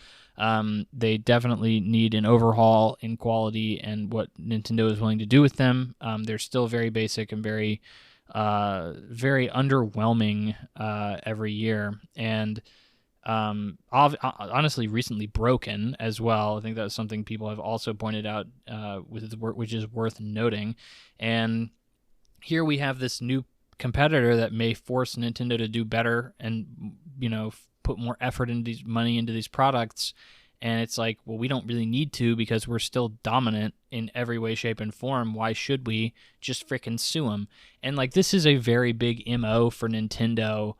They definitely need an overhaul in quality and what Nintendo is willing to do with them. They're still very basic and very underwhelming every year. And honestly, recently broken as well. I think that's something people have also pointed out, which is worth noting. And here we have this new competitor that may force Nintendo to do better and, put more effort into money into these products. And it's like, well, we don't really need to, because we're still dominant in every way, shape, and form. Why should we just freaking sue them? And like, this is a very big MO for Nintendo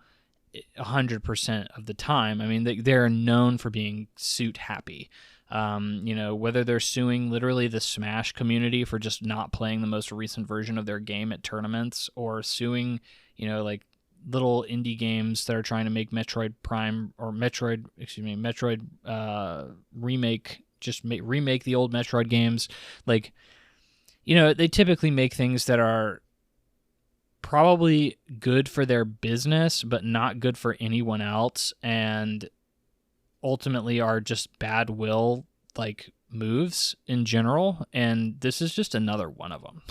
100% of the time. I mean, they're known for being suit happy. Whether they're suing literally the Smash community for just not playing the most recent version of their game at tournaments, or suing, like little indie games that are trying to make Metroid remake, remake the old Metroid games. Like, they typically make things that are probably good for their business, but not good for anyone else, and ultimately are just bad will, like, moves in general. And this is just another one of them.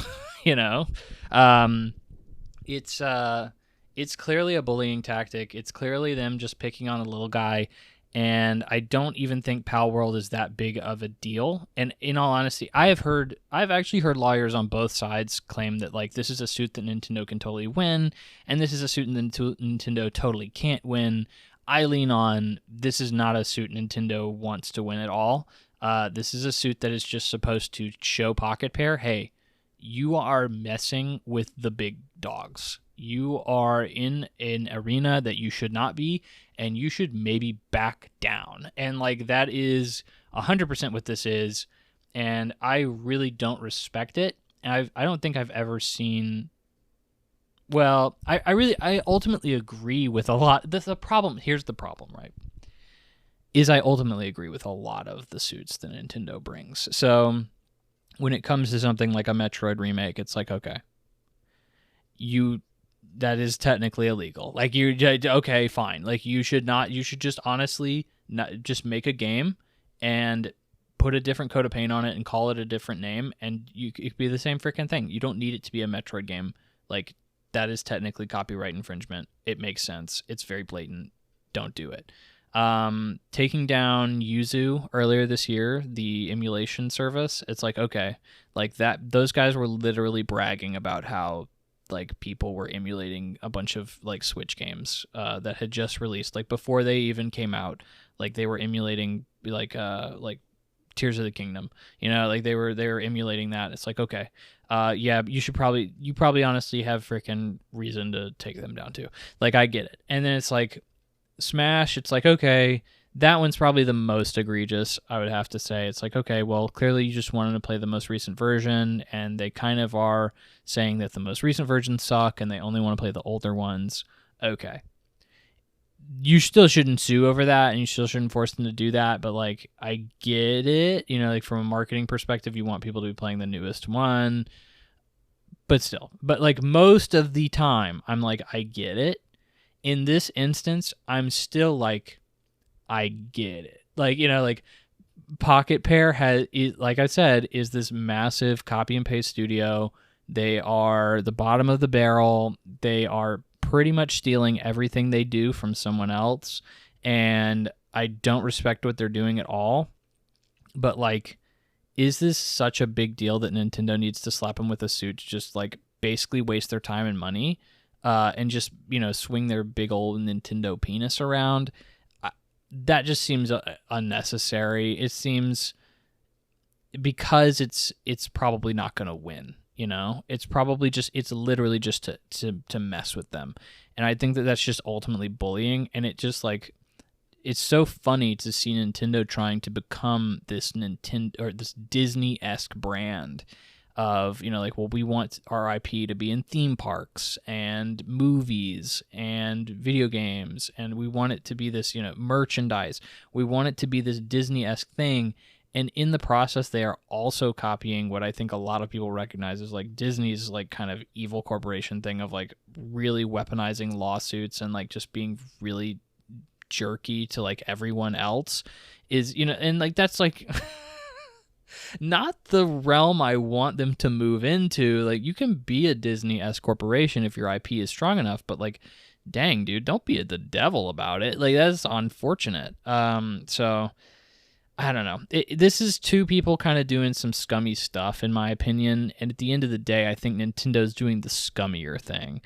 It's clearly a bullying tactic. It's clearly them just picking on a little guy. And I don't even think Palworld is that big of a deal. And in all honesty, I've actually heard lawyers on both sides claim that, like, this is a suit that Nintendo can totally win, and this is a suit that Nintendo totally can't win. I lean on, this is not a suit Nintendo wants to win at all. This is a suit that is just supposed to show Pocket Pair, hey, you are messing with the big dogs. You are in an arena that you should not be, and you should maybe back down. And like, that is 100% what this is, and I really don't respect it. And I don't think I've ever seen... Well, I ultimately agree with a lot. The problem, here's the problem, right? Is I ultimately agree with a lot of the suits that Nintendo brings. So when it comes to something like a Metroid remake, it's like, okay, that is technically illegal. Like, okay, fine. Like, you should just honestly just make a game and put a different coat of paint on it and call it a different name, and it could be the same freaking thing. You don't need it to be a Metroid game. Like, that is technically copyright infringement. It makes sense. It's very blatant. Don't do it. Taking down Yuzu earlier this year, the emulation service, it's like, okay, like that, those guys were literally bragging about how, like, people were emulating a bunch of, like, Switch games that had just released, like, before they even came out. Like, they were emulating like Tears of the Kingdom, like they were emulating that. It's like, okay, yeah, you probably honestly have freaking reason to take them down too. Like, I get it. And then it's like Smash, it's like, okay, that one's probably the most egregious, I would have to say. It's like, okay, well, clearly you just wanted to play the most recent version, and they kind of are saying that the most recent versions suck and they only want to play the older ones. Okay. You still shouldn't sue over that, and you still shouldn't force them to do that, but, like, I get it. Like, from a marketing perspective, you want people to be playing the newest one, but still. But, like, most of the time, I'm like, I get it. In this instance, I'm still like, I get it. Like, like, Pocket Pair like I said, is this massive copy and paste studio. They are the bottom of the barrel. They are pretty much stealing everything they do from someone else, and I don't respect what they're doing at all. But, like, is this such a big deal that Nintendo needs to slap them with a suit to just, like, basically waste their time and money, and just, swing their big old Nintendo penis around? That just seems unnecessary. It seems because it's probably not going to win. It's probably it's literally just to mess with them. And I think that that's just ultimately bullying. And it just it's so funny to see Nintendo trying to become this this Disney-esque brand of, well, we want our IP to be in theme parks and movies and video games, and we want it to be this, merchandise. We want it to be this Disney-esque thing. And in the process, they are also copying what I think a lot of people recognize as Disney's kind of evil corporation thing of really weaponizing lawsuits and just being really jerky to everyone else is, and that's not the realm I want them to move into. You can be a Disney-esque corporation if your IP is strong enough, but dang, dude, don't be the devil about it. That's unfortunate. So I don't know. This is two people kind of doing some scummy stuff, in my opinion. And at the end of the day, I think Nintendo's doing the scummier thing.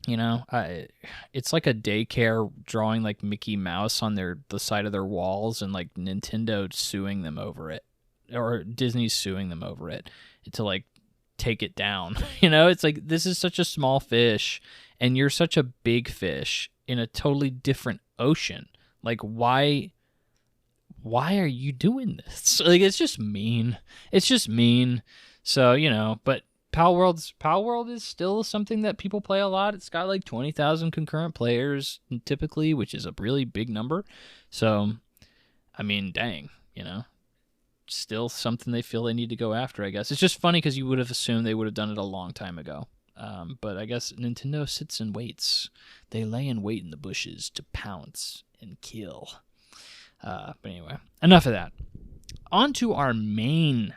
It's like a daycare drawing Mickey Mouse on the side of their walls, and Nintendo suing them over it, or Disney suing them over it to take it down. It's this is such a small fish, and you're such a big fish in a totally different ocean. Why are you doing this? It's just mean. It's just mean. So, but Palworld is still something that people play a lot. It's got 20,000 concurrent players typically, which is a really big number. So, I mean, dang, still something they feel they need to go after, I guess. It's just funny because you would have assumed they would have done it a long time ago. But I guess Nintendo sits and waits. They lay in wait in the bushes to pounce and kill. But anyway, enough of that. On to our main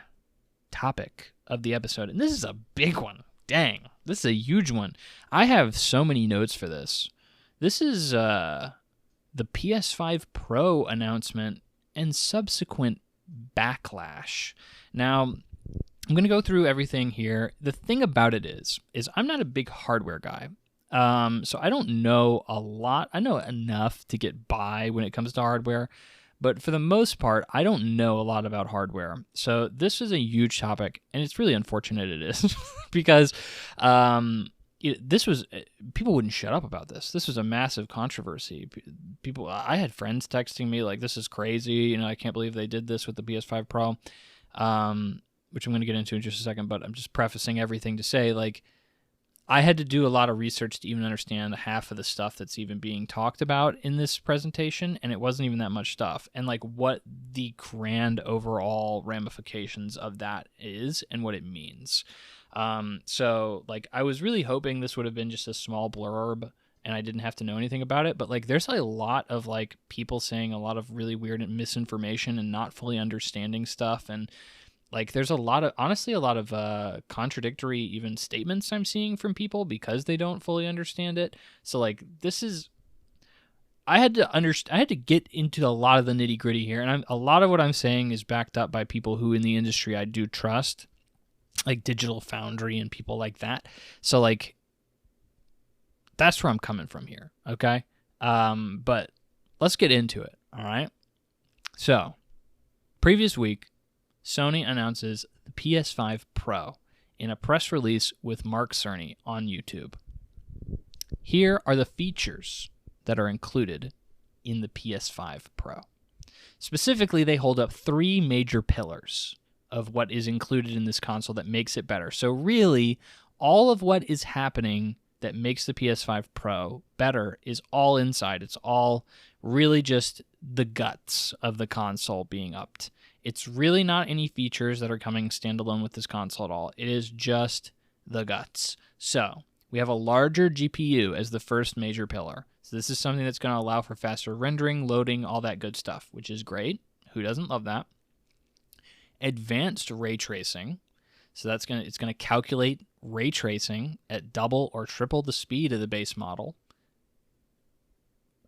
topic of the episode. And this is a big one. Dang, this is a huge one. I have so many notes for this. This is the PS5 Pro announcement and subsequent backlash. Now, I'm going to go through everything here. The thing about it is I'm not a big hardware guy. So I don't know a lot. I know enough to get by when it comes to hardware, but for the most part, I don't know a lot about hardware. So this is a huge topic, and it's really unfortunate it is because people wouldn't shut up about this. This was a massive controversy. I had friends texting me this is crazy. I can't believe they did this with the PS5 Pro, which I'm going to get into in just a second, but I'm just prefacing everything to say I had to do a lot of research to even understand half of the stuff that's even being talked about in this presentation, and it wasn't even that much stuff. And what the grand overall ramifications of that is and what it means. So I was really hoping this would have been just a small blurb and I didn't have to know anything about it. But there's a lot of people saying a lot of really weird misinformation and not fully understanding stuff, and there's a lot of contradictory even statements I'm seeing from people because they don't fully understand it. So I had to get into a lot of the nitty gritty here, and a lot of what I'm saying is backed up by people who in the industry I do trust, like Digital Foundry and people like that. So that's where I'm coming from here. Okay. But let's get into it. All right. So previous week, Sony announces the PS5 Pro in a press release with Mark Cerny on YouTube. Here are the features that are included in the PS5 Pro. Specifically, they hold up three major pillars of what is included in this console that makes it better. So really, all of what is happening that makes the PS5 Pro better is all inside. It's all really just the guts of the console being upped. It's really not any features that are coming standalone with this console at all. It is just the guts. So we have a larger GPU as the first major pillar. So this is something that's going to allow for faster rendering, loading, all that good stuff, which is great. Who doesn't love that? Advanced ray tracing. So it's going to calculate ray tracing at double or triple the speed of the base model.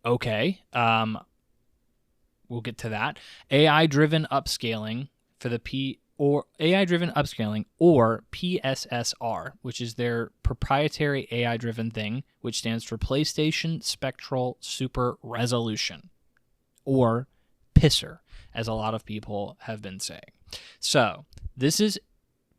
Okay. We'll get to that. AI-driven upscaling for the AI-driven upscaling or PSSR, which is their proprietary AI-driven thing, which stands for PlayStation Spectral Super Resolution, or PSSR, as a lot of people have been saying. So this is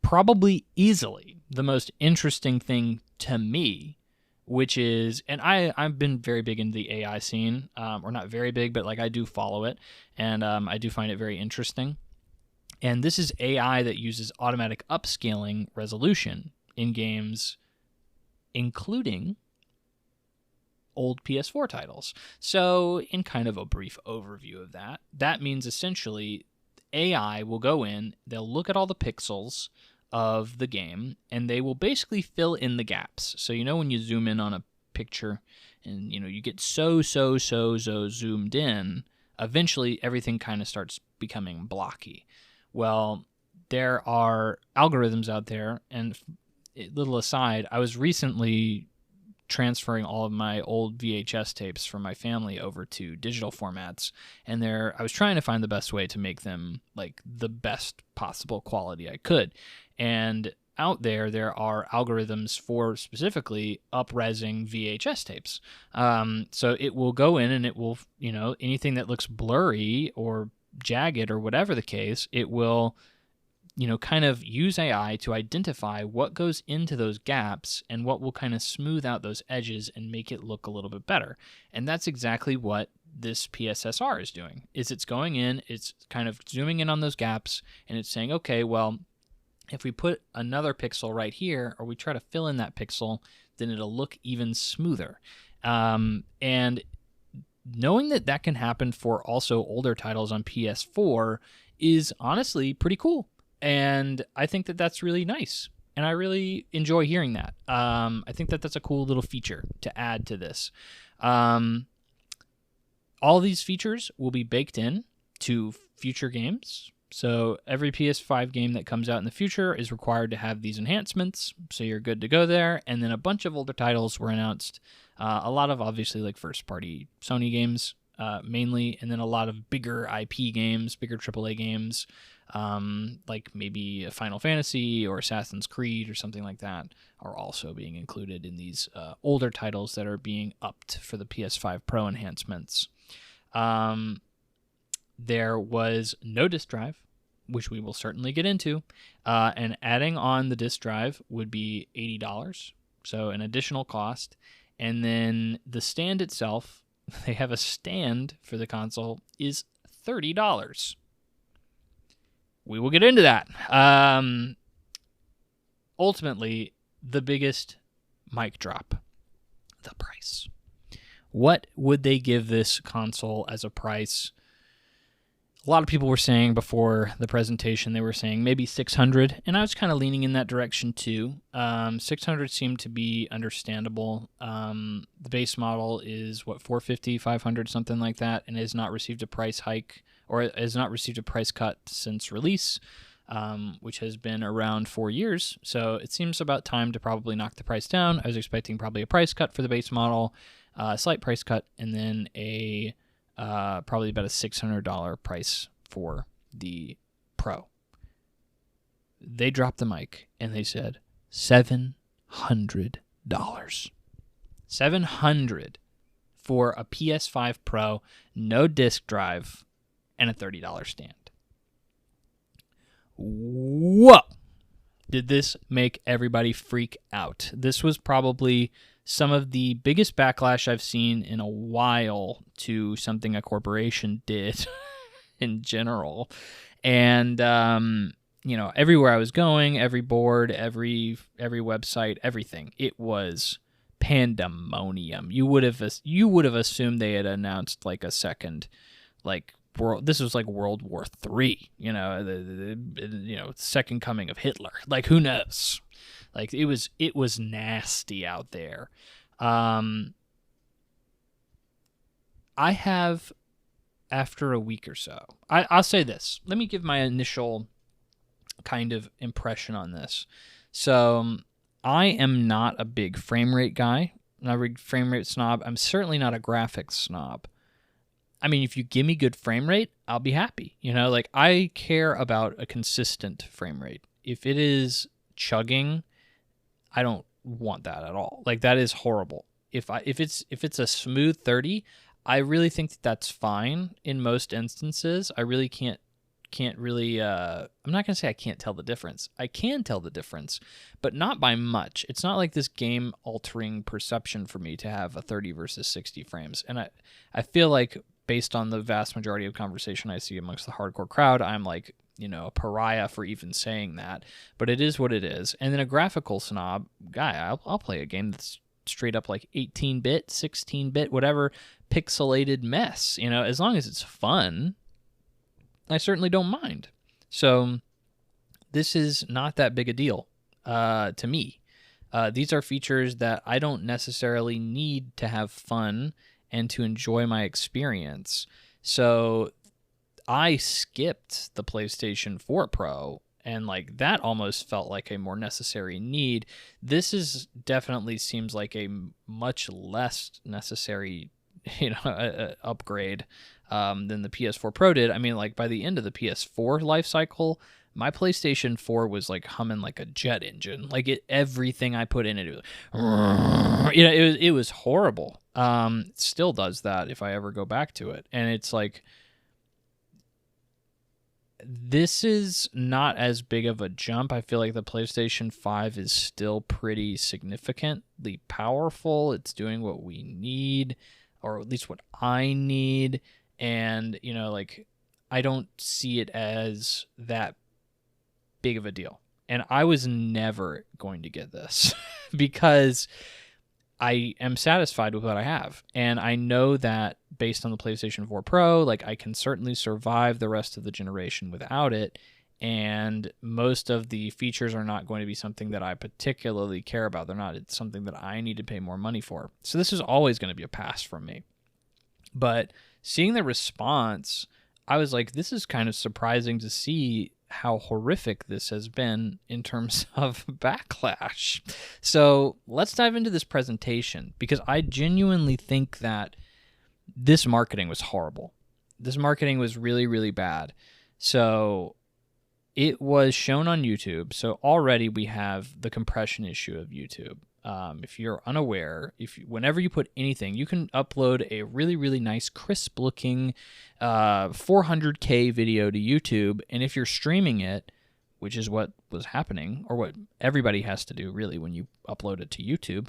probably easily the most interesting thing to me, which is, and I've been very big into the AI scene, or not very big, but like I do follow it, and I do find it very interesting. And this is AI that uses automatic upscaling resolution in games, including old PS4 titles. So in kind of a brief overview of that, that means essentially AI will go in, they'll look at all the pixels of the game, and they will basically fill in the gaps. So when you zoom in on a picture and you get so zoomed in, eventually everything kind of starts becoming blocky. Well, there are algorithms out there, and little aside, I was recently transferring all of my old VHS tapes from my family over to digital formats, and I was trying to find the best way to make them like the best possible quality I could. And out there are algorithms for specifically up-resing VHS tapes. So it will go in and it will, anything that looks blurry or jagged or whatever the case, it will kind of use AI to identify what goes into those gaps and what will kind of smooth out those edges and make it look a little bit better. And that's exactly what this PSSR is doing. It's going in, it's kind of zooming in on those gaps, and it's saying, okay, well, if we put another pixel right here, or we try to fill in that pixel, then it'll look even smoother. And knowing that can happen for also older titles on PS4 is honestly pretty cool. And I think that's really nice. And I really enjoy hearing that. I think that's a cool little feature to add to this. All these features will be baked in to future games. So every PS5 game that comes out in the future is required to have these enhancements. So you're good to go there. And then a bunch of older titles were announced. A lot of obviously like first-party Sony games mainly. And then a lot of bigger IP games, bigger AAA games. Like maybe a Final Fantasy or Assassin's Creed or something like that are also being included in these older titles that are being upped for the PS5 Pro enhancements. There was no disk drive, which we will certainly get into, and adding on the disk drive would be $80, so an additional cost. And then the stand itself, they have a stand for the console, is $30. We will get into that. Ultimately, the biggest mic drop, the price. What would they give this console as a price? A lot of people were saying before the presentation, they were saying maybe $600, and I was kind of leaning in that direction too. $600 seemed to be understandable. The base model is $450, $500, something like that, and has not received a price hike, or has not received a price cut since release, which has been around 4 years. So it seems about time to probably knock the price down. I was expecting probably a price cut for the base model, a slight price cut, and then probably about a $600 price for the Pro. They dropped the mic and they said $700. $700 for a PS5 Pro, no disc drive, and a $30 stand. Whoa! Did this make everybody freak out? This was probably some of the biggest backlash I've seen in a while to something a corporation did in general. And, everywhere I was going, every board, every website, everything, it was pandemonium. You would have assumed they had announced like a second, like, world. This was like World War III, the second coming of Hitler. Like, who knows? Like, it was nasty out there. I have, after a week or so, I'll say this. Let me give my initial kind of impression on this. So, I am not a big frame rate guy. I'm not a big frame rate snob. I'm certainly not a graphics snob. I mean, if you give me good frame rate, I'll be happy. I care about a consistent frame rate. If it is chugging, I don't want that at all. Like, that is horrible. If it's a smooth 30, I really think that's fine in most instances. I really can't can't really, I'm not going to say I can't tell the difference. I can tell the difference, but not by much. It's not like this game-altering perception for me to have a 30 versus 60 frames. And I feel like, based on the vast majority of conversation I see amongst the hardcore crowd, I'm like, a pariah for even saying that. But it is what it is. And then a graphical snob guy, I'll play a game that's straight up like 18-bit, 16-bit, whatever, pixelated mess. As long as it's fun, I certainly don't mind. So this is not that big a deal to me. These are features that I don't necessarily need to have fun and to enjoy my experience. So I skipped the PlayStation 4 Pro, and like that almost felt like a more necessary need. This is definitely seems like a much less necessary upgrade than the PS4 Pro did. I mean, like by the end of the PS4 life cycle, my PlayStation 4 was like humming like a jet engine. Like everything I put in it was, it was horrible. It still does that if I ever go back to it. And it's like, this is not as big of a jump. I feel like the PlayStation 5 is still pretty significantly powerful. It's doing what we need, or at least what I need. And, I don't see it as that big of a deal. And I was never going to get this because I am satisfied with what I have. And I know that based on the PlayStation 4 Pro, like I can certainly survive the rest of the generation without it. And most of the features are not going to be something that I particularly care about. They're not something that I need to pay more money for. So this is always going to be a pass from me. But seeing the response, I was like, this is kind of surprising to see how horrific this has been in terms of backlash. So let's dive into this presentation, because I genuinely think that this marketing was horrible. This marketing was really, really bad. So it was shown on YouTube. So already we have the compression issue of YouTube. If you're unaware, whenever you put anything, you can upload a really, really nice, crisp-looking 400K video to YouTube, and if you're streaming it, which is what was happening, or what everybody has to do, really, when you upload it to YouTube,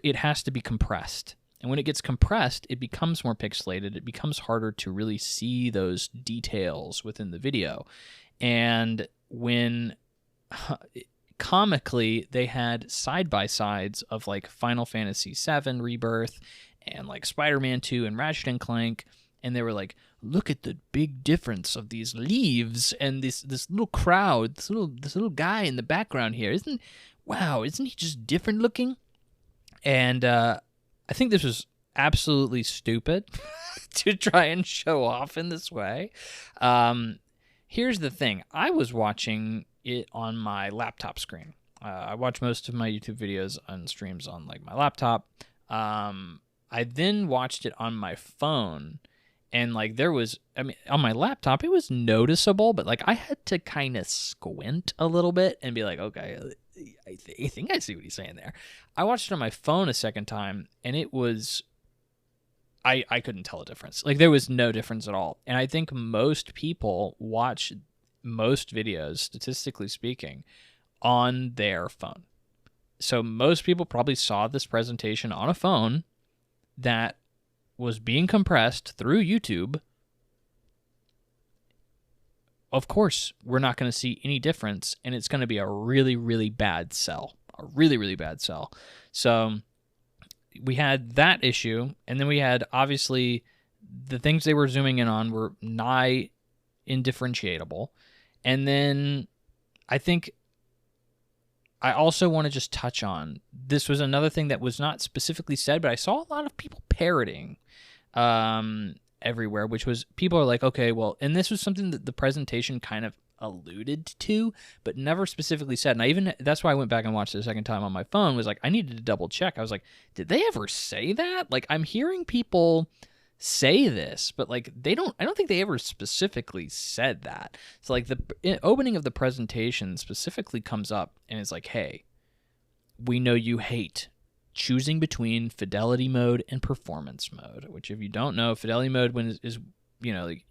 it has to be compressed. And when it gets compressed, it becomes more pixelated. It becomes harder to really see those details within the video. And when... comically, they had side-by-sides of like Final Fantasy VII Rebirth and like Spider-Man 2 and Ratchet & Clank, and they were like, look at the big difference of these leaves and this little crowd, this little guy in the background here. Isn't he just different looking? And I think this was absolutely stupid to try and show off in this way. Here's the thing. I was watching it on my laptop screen. I watch most of my YouTube videos on streams on like my laptop. I then watched it on my phone, and like on my laptop it was noticeable, but like I had to kind of squint a little bit and be like, okay, I think I see what he's saying there. I watched it on my phone a second time, and it was, I couldn't tell a difference. Like there was no difference at all. And I think most people watch most videos, statistically speaking, on their phone. So most people probably saw this presentation on a phone that was being compressed through YouTube. Of course, we're not going to see any difference, and it's going to be a really, really bad sell. A really, really bad sell. So we had that issue, and then we had, obviously, the things they were zooming in on were nigh indifferentiable. And then I think I also want to just touch on, this was another thing that was not specifically said, but I saw a lot of people parroting everywhere, which was, people are like, okay, well, and this was something that the presentation kind of alluded to, but never specifically said. And that's why I went back and watched it a second time on my phone, was like, I needed to double check. I was like, did they ever say that? Like, I'm hearing people say this, but like I don't think they ever specifically said that. So like the opening of the presentation specifically comes up and it's like, hey, we know you hate choosing between fidelity mode and performance mode, which if you don't know, fidelity mode is like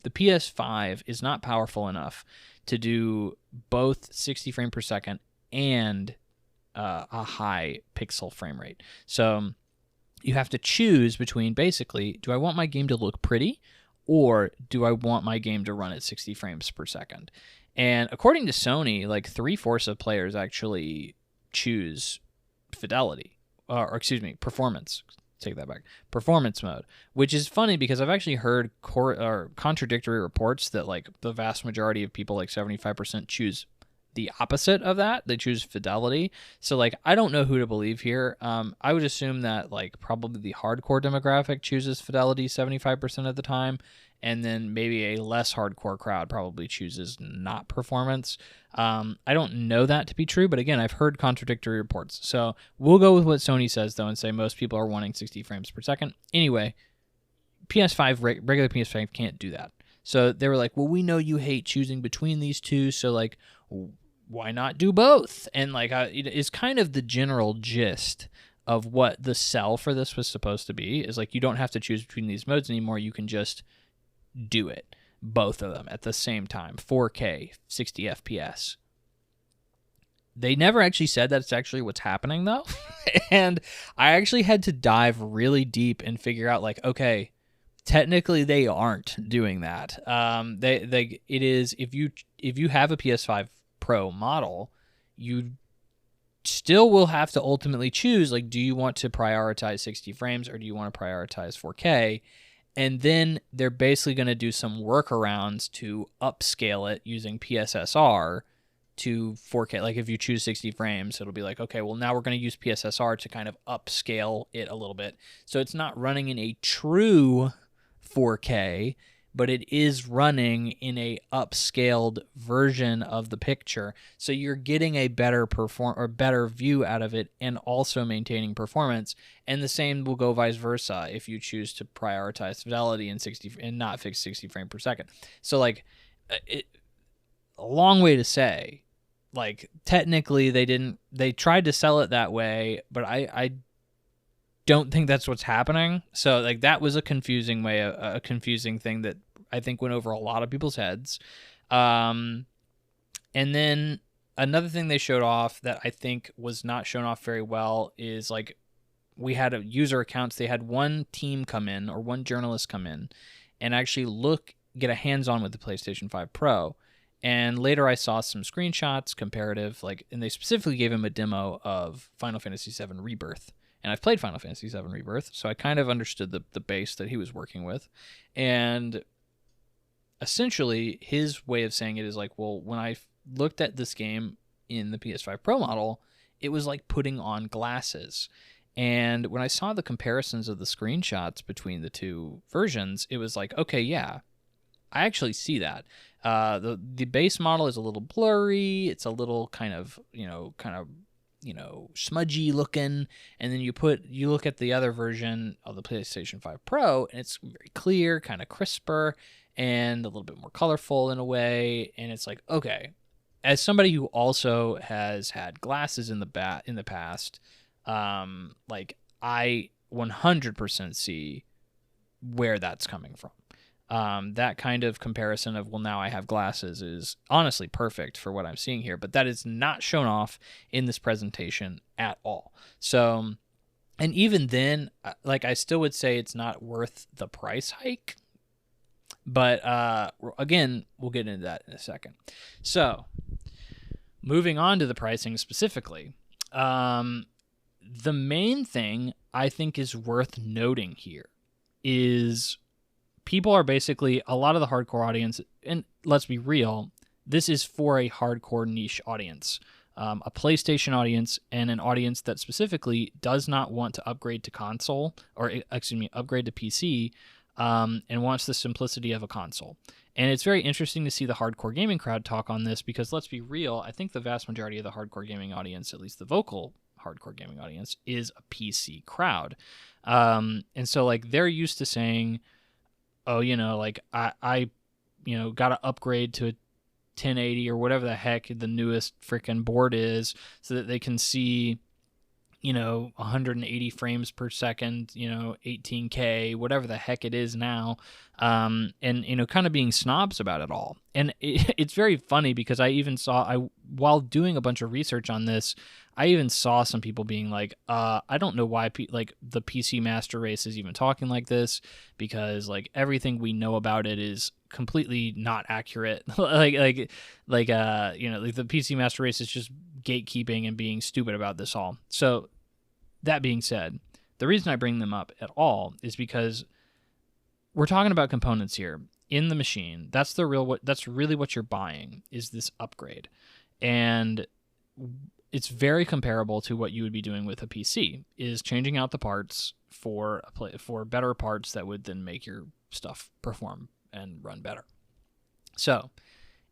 the PS5 is not powerful enough to do both 60 frames per second and a high pixel frame rate. So you have to choose between, basically, do I want my game to look pretty, or do I want my game to run at 60 frames per second? And according to Sony, like 3/4 of players actually choose fidelity, or excuse me, performance. Take that back. Performance mode, which is funny because I've actually heard contradictory reports that like the vast majority of people, like 75%, choose the opposite of that. They choose fidelity. So like, I don't know who to believe here. I would assume that like probably the hardcore demographic chooses fidelity 75% of the time, and then maybe a less hardcore crowd probably chooses not performance. I don't know that to be true, but again, I've heard contradictory reports. So we'll go with what Sony says though and say most people are wanting 60 frames per second. Anyway, PS5, regular PS5 can't do that. So they were like, well, we know you hate choosing between these two, so like, why not do both? And like, it's kind of the general gist of what the sell for this was supposed to be, is like, you don't have to choose between these modes anymore. You can just do it, both of them at the same time, 4K, 60 FPS. They never actually said that's actually what's happening though. And I actually had to dive really deep and figure out like, okay, technically they aren't doing that. It is, if you have a PS5 Pro model, you still will have to ultimately choose, like, do you want to prioritize 60 frames or do you want to prioritize 4K? And then they're basically going to do some workarounds to upscale it using PSSR to 4K. Like if you choose 60 frames, it'll be like, okay, well now we're going to use PSSR to kind of upscale it a little bit. So it's not running in a true 4K, but it is running in a upscaled version of the picture. So you're getting a better better view out of it and also maintaining performance. And the same will go vice versa if you choose to prioritize fidelity and not fix 60 frames per second. So like, a long way to say, like technically they tried to sell it that way, but I don't think that's what's happening. So like that was a confusing thing that I think went over a lot of people's heads. And then another thing they showed off that I think was not shown off very well is like, we had user accounts. They had one team come in, or one journalist come in and actually get a hands-on with the PlayStation 5 Pro. And later I saw some screenshots, comparative, like, and they specifically gave him a demo of Final Fantasy VII Rebirth. And I've played Final Fantasy VII Rebirth, so I kind of understood the base that he was working with. And essentially, his way of saying it is like, well, when I looked at this game in the PS5 Pro model, it was like putting on glasses. And when I saw the comparisons of the screenshots between the two versions, it was like, okay, yeah, I actually see that. The base model is a little blurry. It's a little kind of smudgy looking. And then you look at the other version of the PlayStation 5 Pro, and it's very clear, kind of crisper, and a little bit more colorful in a way. And it's like, okay, as somebody who also has had glasses in the past, like I 100% see where that's coming from. That kind of comparison of, well, now I have glasses is honestly perfect for what I'm seeing here, but that is not shown off in this presentation at all. So, and even then, like, I still would say it's not worth the price hike, but, again, we'll get into that in a second. So moving on to the pricing specifically, the main thing I think is worth noting here is people are basically, a lot of the hardcore audience, and let's be real, this is for a hardcore niche audience, a PlayStation audience, and an audience that specifically does not want to upgrade to console, or upgrade to PC, and wants the simplicity of a console. And it's very interesting to see the hardcore gaming crowd talk on this, because let's be real, I think the vast majority of the hardcore gaming audience, at least the vocal hardcore gaming audience, is a PC crowd. And so like they're used to saying, oh, like I got to upgrade to a 1080 or whatever the heck the newest freaking board is, so that they can see 180 frames per second, 18K, whatever the heck it is now, and kind of being snobs about it all. And it's very funny because while doing a bunch of research on this, I even saw some people being like, I don't know why the PC Master Race is even talking like this, because like everything we know about it is completely not accurate. the PC Master Race is just gatekeeping and being stupid about this all. So that being said, the reason I bring them up at all is because we're talking about components here in the machine. That's really what you're buying, is this upgrade. And it's very comparable to what you would be doing with a PC, is changing out the parts for better parts that would then make your stuff perform and run better. So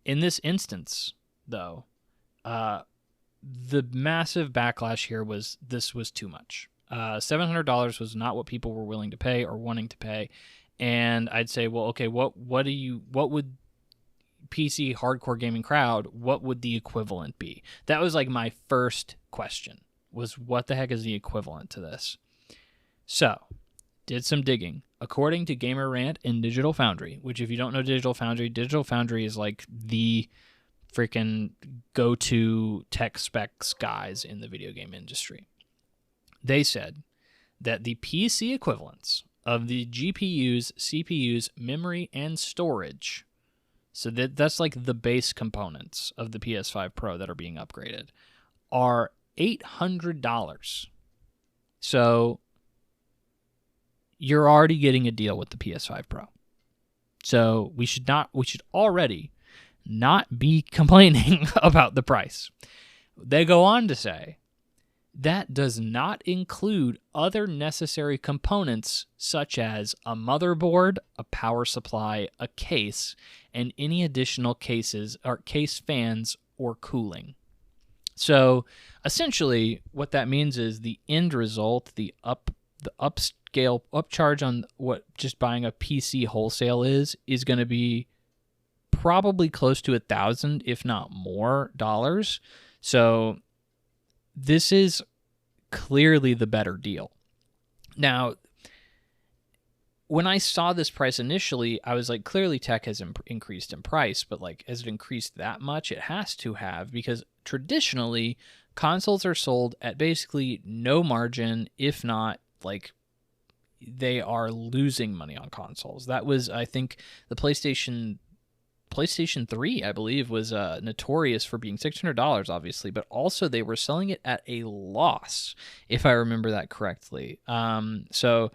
in this instance, though, the massive backlash here was too much. $700 was not what people were willing to pay or wanting to pay. And I'd say, well, okay, what would PC hardcore gaming crowd, what would the equivalent be? That was like my first question, was what the heck is the equivalent to this? So, did some digging. According to Gamer Rant and Digital Foundry, which if you don't know Digital Foundry is like the freaking go-to tech specs guys in the video game industry. They said that the PC equivalents of the GPUs, CPUs, memory, and storage, so that's like the base components of the PS5 Pro that are being upgraded, are $800. So you're already getting a deal with the PS5 Pro. So we should already not be complaining about the price. They go on to say that does not include other necessary components such as a motherboard, a power supply, a case, and any additional cases or case fans or cooling. So essentially what that means is the end result, the upscale upcharge on what just buying a PC wholesale is going to be probably close to $1,000, if not more, dollars. So this is clearly the better deal. Now, when I saw this price initially, I was like, clearly tech has increased in price, but like, has it increased that much? It has to have, because traditionally consoles are sold at basically no margin, if not like they are losing money on consoles. That was, I think, the PlayStation 3, I believe, was notorious for being $600, obviously, but also they were selling it at a loss, if I remember that correctly. So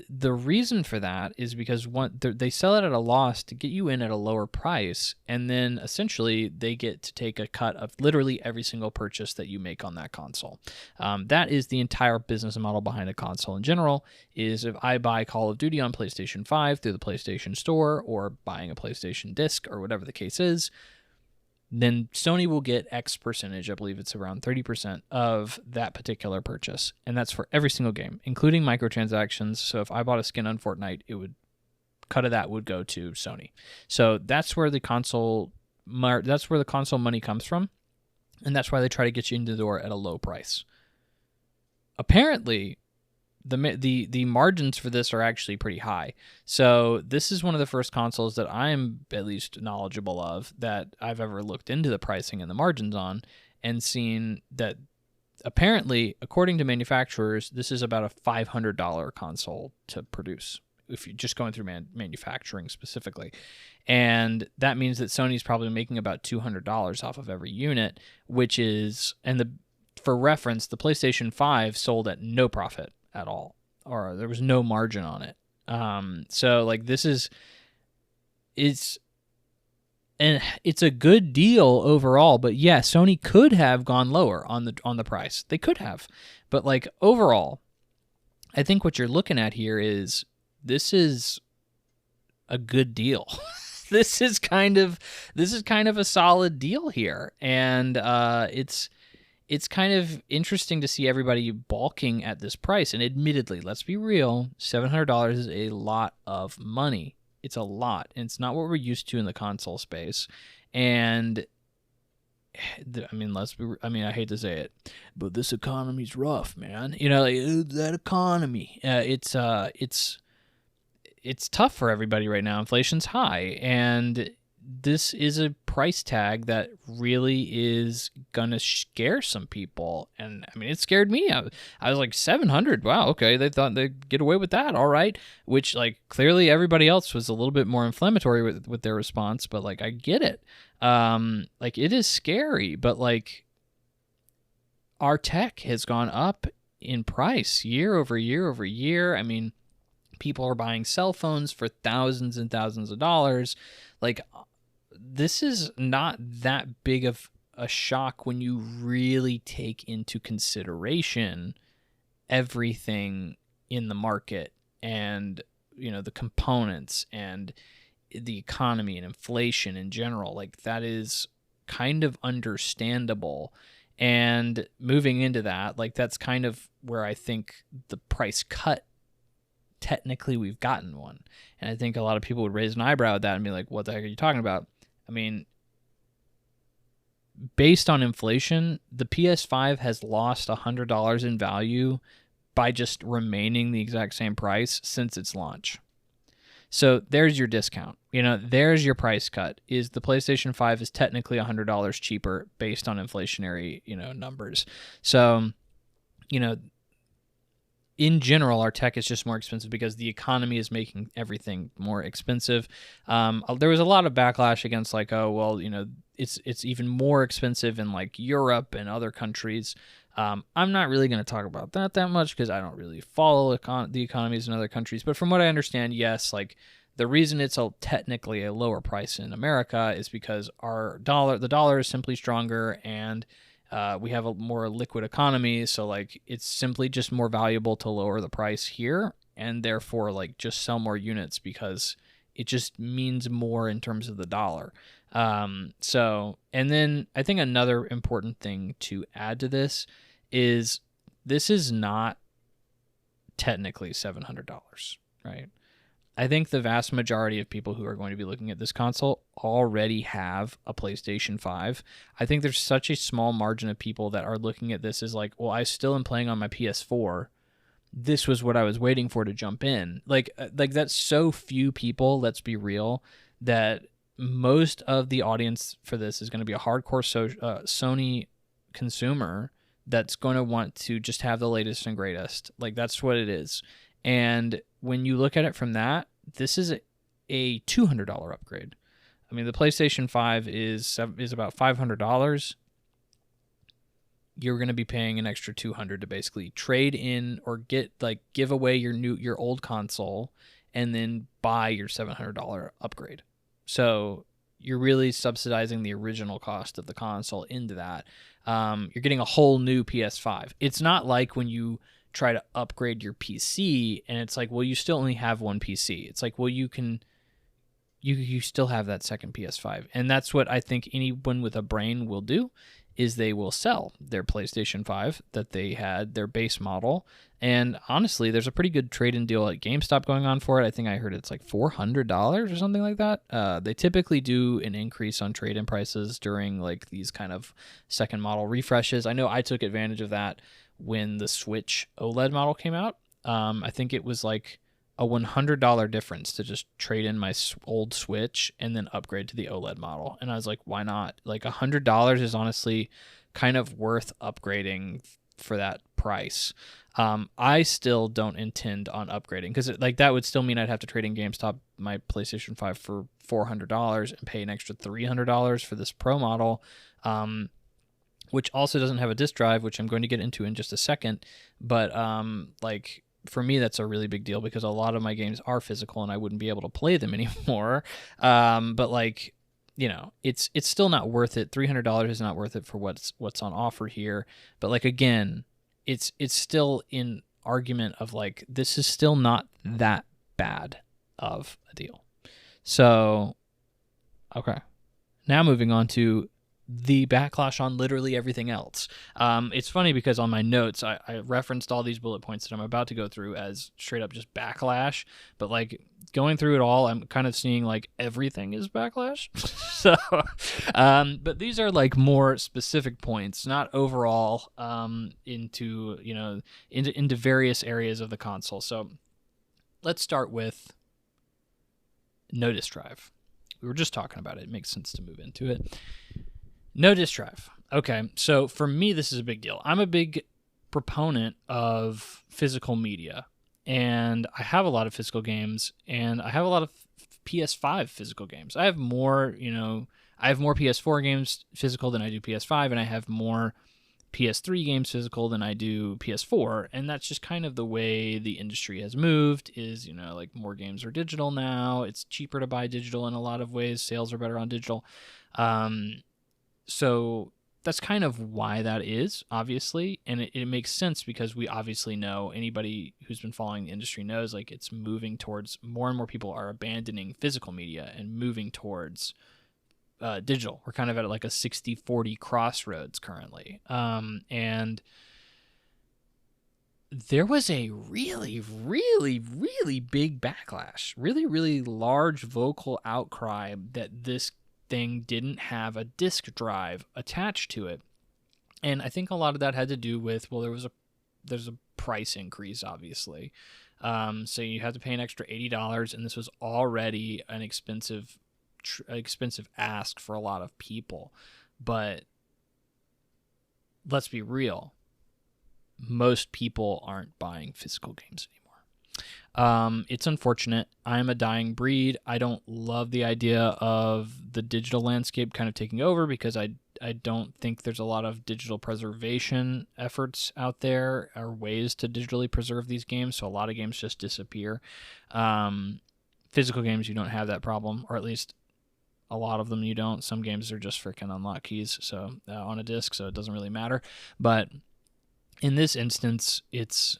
the reason for that is because they sell it at a loss to get you in at a lower price, and then essentially they get to take a cut of literally every single purchase that you make on that console. That is the entire business model behind a console in general, is if I buy Call of Duty on PlayStation 5 through the PlayStation Store, or buying a PlayStation disc, or whatever the case is, then Sony will get X percentage, I believe it's around 30% of that particular purchase. And that's for every single game, including microtransactions. So if I bought a skin on Fortnite, cut of that would go to Sony. So that's where the console money comes from. And that's why they try to get you into the door at a low price. Apparently, the margins for this are actually pretty high. So this is one of the first consoles that I'm at least knowledgeable of that I've ever looked into the pricing and the margins on, and seen that apparently, according to manufacturers, this is about a $500 console to produce, if you're just going through manufacturing specifically. And that means that Sony's probably making about $200 off of every unit, which is, for reference, the PlayStation 5 sold at no profit at all, or there was no margin on it. So like it's a good deal overall, but yeah, Sony could have gone lower on the price. They could have, but like overall, I think what you're looking at here is this is a good deal. This is kind of a solid deal here, and it's kind of interesting to see everybody balking at this price. And admittedly, let's be real, $700 is a lot of money. It's a lot, and it's not what we're used to in the console space. And I mean, I hate to say it, but this economy's rough, man. You know, like, that economy. It's tough for everybody right now. Inflation's high, and this is a price tag that really is gonna scare some people. And I mean, it scared me. I was like, 700. Wow, okay, they thought they'd get away with that. All right, which, like, clearly everybody else was a little bit more inflammatory with their response, but like, I get it. Like, it is scary, but like, our tech has gone up in price year over year over year. I mean, people are buying cell phones for thousands and thousands of dollars. Like, this is not that big of a shock when you really take into consideration everything in the market and, you know, the components and the economy and inflation in general. Like, that is kind of understandable. And moving into that, like, that's kind of where I think the price cut, technically we've gotten one. And I think a lot of people would raise an eyebrow at that and be like, what the heck are you talking about? I mean, based on inflation, the PS5 has lost $100 in value by just remaining the exact same price since its launch. So there's your discount. You know, there's your price cut. Is the PlayStation 5 is technically $100 cheaper based on inflationary, you know, numbers. So, you know, in general, our tech is just more expensive because the economy is making everything more expensive. There was a lot of backlash against, like, oh, well, you know, it's even more expensive in like Europe and other countries. I'm not really going to talk about that much because I don't really follow the economies in other countries. But from what I understand, yes, like, the reason it's technically a lower price in America is because the dollar is simply stronger, and we have a more liquid economy, so like, it's simply just more valuable to lower the price here, and therefore, like, just sell more units because it just means more in terms of the dollar. So, and then I think another important thing to add to this is not technically $700, right? I think the vast majority of people who are going to be looking at this console already have a PlayStation 5. I think there's such a small margin of people that are looking at this as like, well, I still am playing on my PS4. This was what I was waiting for to jump in. Like that's so few people, let's be real, that most of the audience for this is going to be a hardcore Sony consumer that's going to want to just have the latest and greatest. Like, that's what it is. And when you look at it from that, this is a $200 upgrade. I mean, the PlayStation 5 is about $500. You're going to be paying an extra $200 to basically trade in or give away your old console and then buy your $700 upgrade. So you're really subsidizing the original cost of the console into that. You're getting a whole new PS5. It's not like when you try to upgrade your PC and it's like, well, you still only have one PC. It's like, well, you still have that second PS5. And that's what I think anyone with a brain will do, is they will sell their PlayStation 5 that they had, their base model. And honestly, there's a pretty good trade-in deal at GameStop going on for it. I think I heard it's like $400 or something like that. They typically do an increase on trade-in prices during like these kind of second model refreshes. I know I took advantage of that when the Switch OLED model came out. I think it was like a $100 difference to just trade in my old Switch and then upgrade to the OLED model. And I was like, why not? Like, $100 is honestly kind of worth upgrading for that price. I still don't intend on upgrading because that would still mean I'd have to trade in GameStop my PlayStation 5 for $400 and pay an extra $300 for this Pro model. Which also doesn't have a disc drive, which I'm going to get into in just a second. But for me, that's a really big deal because a lot of my games are physical and I wouldn't be able to play them anymore. But like, you know, it's still not worth it. $300 is not worth it for what's on offer here. But like, again, it's still in argument of like, this is still not that bad of a deal. So, okay. Now moving on to the backlash on literally everything else. It's funny because on my notes, I referenced all these bullet points that I'm about to go through as straight up just backlash, but like going through it all, I'm kind of seeing like everything is backlash. So, but these are like more specific points, not overall, into, you know, into various areas of the console. So let's start with no disk drive. We were just talking about it. It makes sense to move into it. No disk drive. Okay, so for me, this is a big deal. I'm a big proponent of physical media, and I have a lot of physical games, and I have a lot of PS5 physical games. I have more, I have more PS4 games physical than I do PS5, and I have more PS3 games physical than I do PS4, and that's just kind of the way the industry has moved, is, like more games are digital now. It's cheaper to buy digital in a lot of ways. Sales are better on digital. So that's kind of why that is, obviously, and it makes sense because we obviously know, anybody who's been following the industry knows, like, it's moving towards, more and more people are abandoning physical media and moving towards digital. We're kind of at like a 60-40 crossroads currently. And there was a really, really, really big backlash, really, really large vocal outcry that this thing didn't have a disk drive attached to it. And I think a lot of that had to do with, well, there's a price increase, obviously. So you had to pay an extra $80, and this was already an expensive ask for a lot of people. But let's be real, most people aren't buying physical games anymore. It's unfortunate. I'm a dying breed. I don't love the idea of the digital landscape kind of taking over, because I don't think there's a lot of digital preservation efforts out there, or ways to digitally preserve these games. So a lot of games just disappear. Physical games, you don't have that problem, or at least a lot of them you don't. Some games are just freaking unlock keys, so on a disc, so it doesn't really matter. But in this instance, it's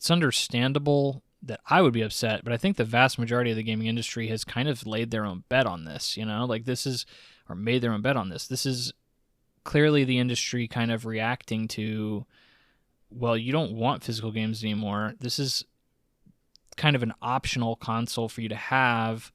understandable that I would be upset, but I think the vast majority of the gaming industry has kind of laid their own bet on this, or made their own bet on this. This is clearly the industry kind of reacting to, well, you don't want physical games anymore. This is kind of an optional console for you to have,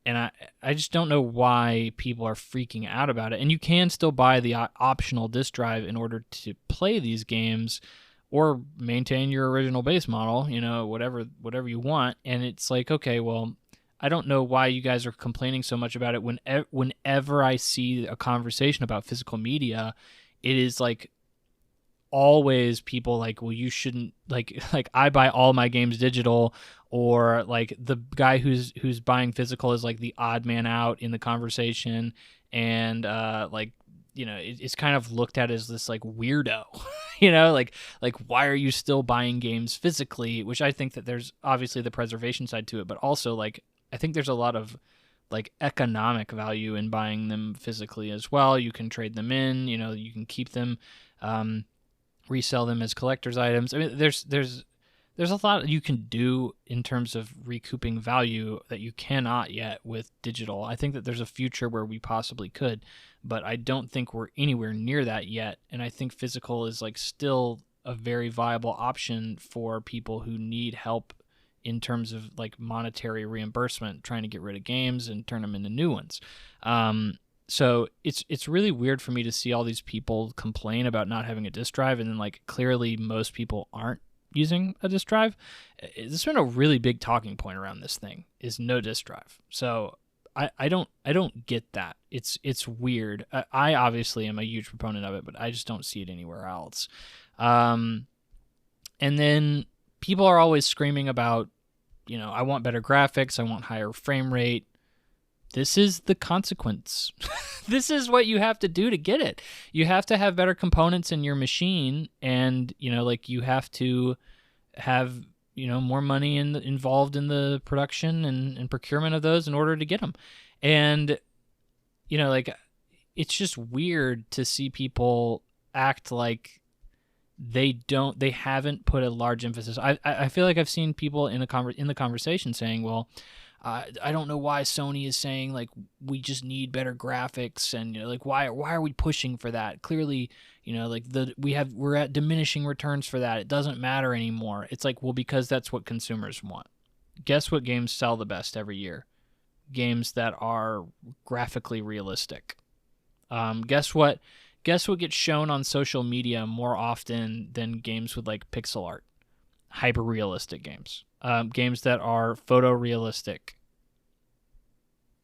and I just don't know why people are freaking out about it. And you can still buy the optional disc drive in order to play these games, or maintain your original base model, whatever you want. And it's like, okay, well, I don't know why you guys are complaining so much about it. Whenever I see a conversation about physical media, it is like always people like, well, you shouldn't, like I buy all my games digital, or like the guy who's buying physical is like the odd man out in the conversation, and it's kind of looked at as this like weirdo, like why are you still buying games physically? Which I think that there's obviously the preservation side to it, but also like I think there's a lot of like economic value in buying them physically as well. You can trade them in, you can keep them, resell them as collector's items. I mean, there's a lot you can do in terms of recouping value that you cannot yet with digital. I think that there's a future where we possibly could, but I don't think we're anywhere near that yet. And I think physical is like still a very viable option for people who need help in terms of like monetary reimbursement, trying to get rid of games and turn them into new ones. So it's really weird for me to see all these people complain about not having a disk drive, and then like clearly most people aren't using a disk drive. There's been a really big talking point around this thing, is no disk drive. So I don't get that. It's weird. I obviously am a huge proponent of it, but I just don't see it anywhere else. And then people are always screaming about, I want better graphics, I want higher frame rate. This is the consequence. This is what you have to do to get it. You have to have better components in your machine, and you have to have more money involved in the production and procurement of those in order to get them. And it's just weird to see people act like they haven't put a large emphasis. I feel like I've seen people in the conversation saying, well, I don't know why Sony is saying like we just need better graphics, and like why are we pushing for that? Clearly, like we're at diminishing returns for that. It doesn't matter anymore. It's like, well, because that's what consumers want. Guess what games sell the best every year? Games that are graphically realistic. Guess what? Guess what gets shown on social media more often than games with like pixel art? Hyper realistic games. Games that are photorealistic.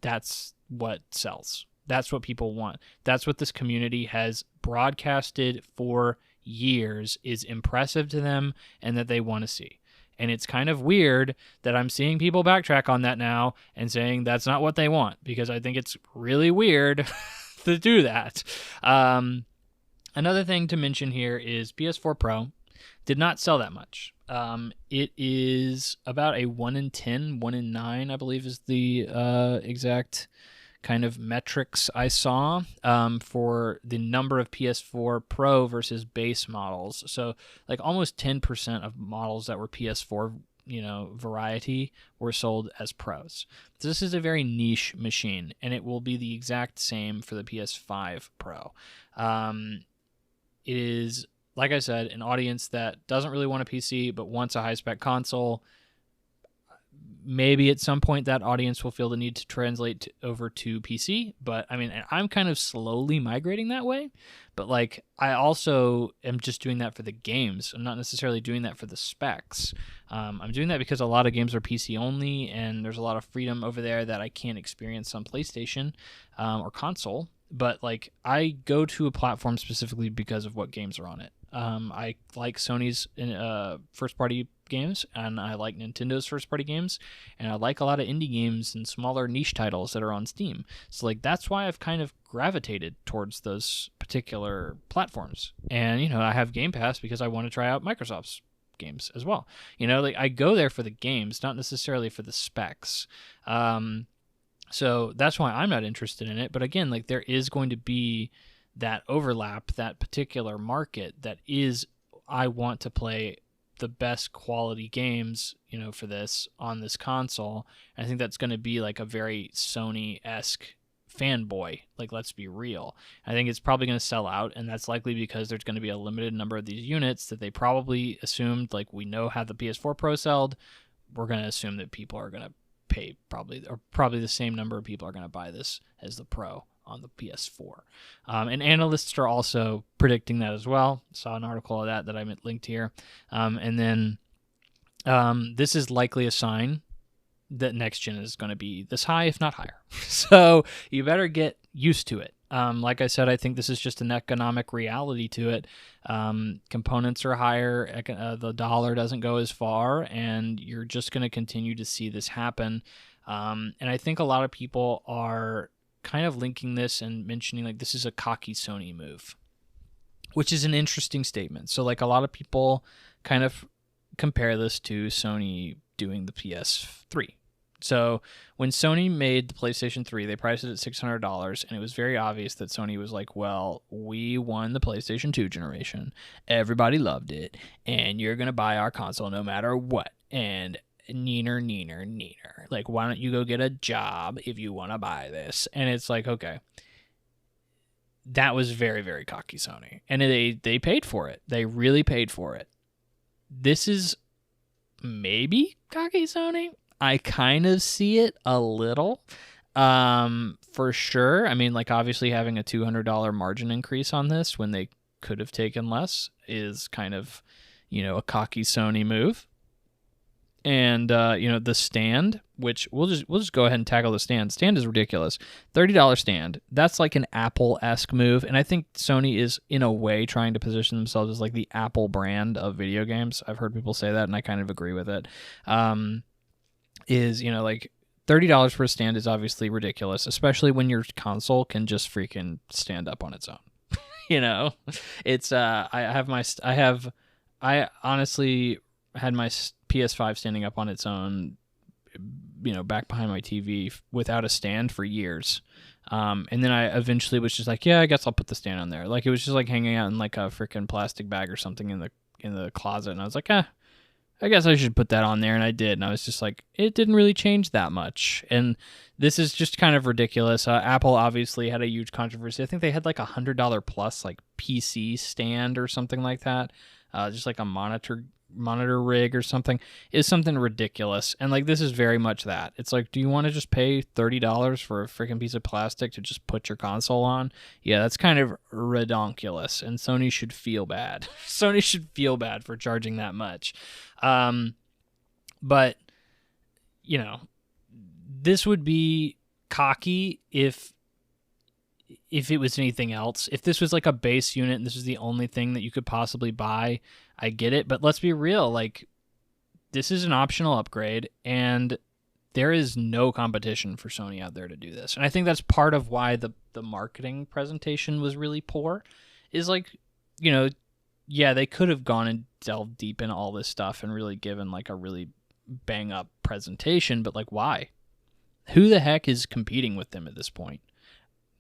That's what sells. That's what people want. That's what this community has broadcasted for years is impressive to them and that they want to see. And it's kind of weird that I'm seeing people backtrack on that now and saying that's not what they want, because I think it's really weird to do that. Another thing to mention here is PS4 Pro did not sell that much. It is about a 1 in 10, 1 in 9, I believe is the exact kind of metrics I saw for the number of PS4 Pro versus base models. So like almost 10% of models that were PS4 variety were sold as Pros. So this is a very niche machine, and it will be the exact same for the PS5 Pro. It is, like I said, an audience that doesn't really want a PC but wants a high-spec console. Maybe at some point that audience will feel the need to translate over to PC, but I mean, I'm kind of slowly migrating that way. But like, I also am just doing that for the games. I'm not necessarily doing that for the specs. I'm doing that because a lot of games are PC only, and there's a lot of freedom over there that I can't experience on PlayStation or console. But like, I go to a platform specifically because of what games are on it. I like Sony's first-party games, and I like Nintendo's first-party games, and I like a lot of indie games and smaller niche titles that are on Steam. So like, that's why I've kind of gravitated towards those particular platforms. And I have Game Pass because I want to try out Microsoft's games as well. Like, I go there for the games, not necessarily for the specs. So that's why I'm not interested in it. But again, like, there is going to be that overlap, that particular market that is, I want to play the best quality games, for this on this console. And I think that's going to be like a very Sony-esque fanboy. Like, let's be real. I think it's probably going to sell out, and that's likely because there's going to be a limited number of these units that they probably assumed, like, we know how the PS4 Pro sold. We're going to assume that people are going to pay probably the same number of people are going to buy this as the Pro on the PS4. And analysts are also predicting that as well. Saw an article of that I linked here. And then this is likely a sign that next gen is going to be this high, if not higher. So you better get used to it. Like I said, I think this is just an economic reality to it. Components are higher, the dollar doesn't go as far, and you're just going to continue to see this happen. And I think a lot of people are kind of linking this and mentioning like this is a cocky Sony move, which is an interesting statement. So like, a lot of people kind of compare this to Sony doing the PS3. So when Sony made the PlayStation 3, they priced it at $600, and it was very obvious that Sony was like, well, we won the PlayStation 2 generation. Everybody loved it, and you're going to buy our console no matter what. And neener. Like, why don't you go get a job if you want to buy this? And it's like, okay. That was very, very cocky Sony. And they paid for it. They really paid for it. This is maybe cocky Sony. I kind of see it a little, for sure. I mean, like, obviously having a $200 margin increase on this when they could have taken less is kind of, a cocky Sony move. And the stand, which we'll just go ahead and tackle the stand. Stand is ridiculous. $30 stand. That's like an Apple-esque move, and I think Sony is in a way trying to position themselves as like the Apple brand of video games. I've heard people say that, and I kind of agree with it. Like $30 for a stand is obviously ridiculous, especially when your console can just freaking stand up on its own. It's I honestly had my PS5 standing up on its own, back behind my TV without a stand for years. And then I eventually was just like, yeah, I guess I'll put the stand on there. Like, it was just like hanging out in like a freaking plastic bag or something in the closet, and I was like, I guess I should put that on there, and I did, and I was just like, it didn't really change that much, and this is just kind of ridiculous. Apple obviously had a huge controversy. I think they had like $100 plus like PC stand or something like that, just like a monitor rig or something. Is something ridiculous, and like this is very much that. It's like, do you want to just pay $30 for a freaking piece of plastic to just put your console on? Yeah, that's kind of redonkulous, and Sony should feel bad. Sony should feel bad for charging that much. But you know, this would be cocky if it was anything else. If this was like a base unit and this was the only thing that you could possibly buy, I get it. But let's be real, like, this is an optional upgrade, and there is no competition for Sony out there to do this. And I think that's part of why the marketing presentation was really poor, is like, you know, yeah, they could have gone and delved deep in all this stuff and really given like a really bang up presentation, but like, why? Who the heck is competing with them at this point?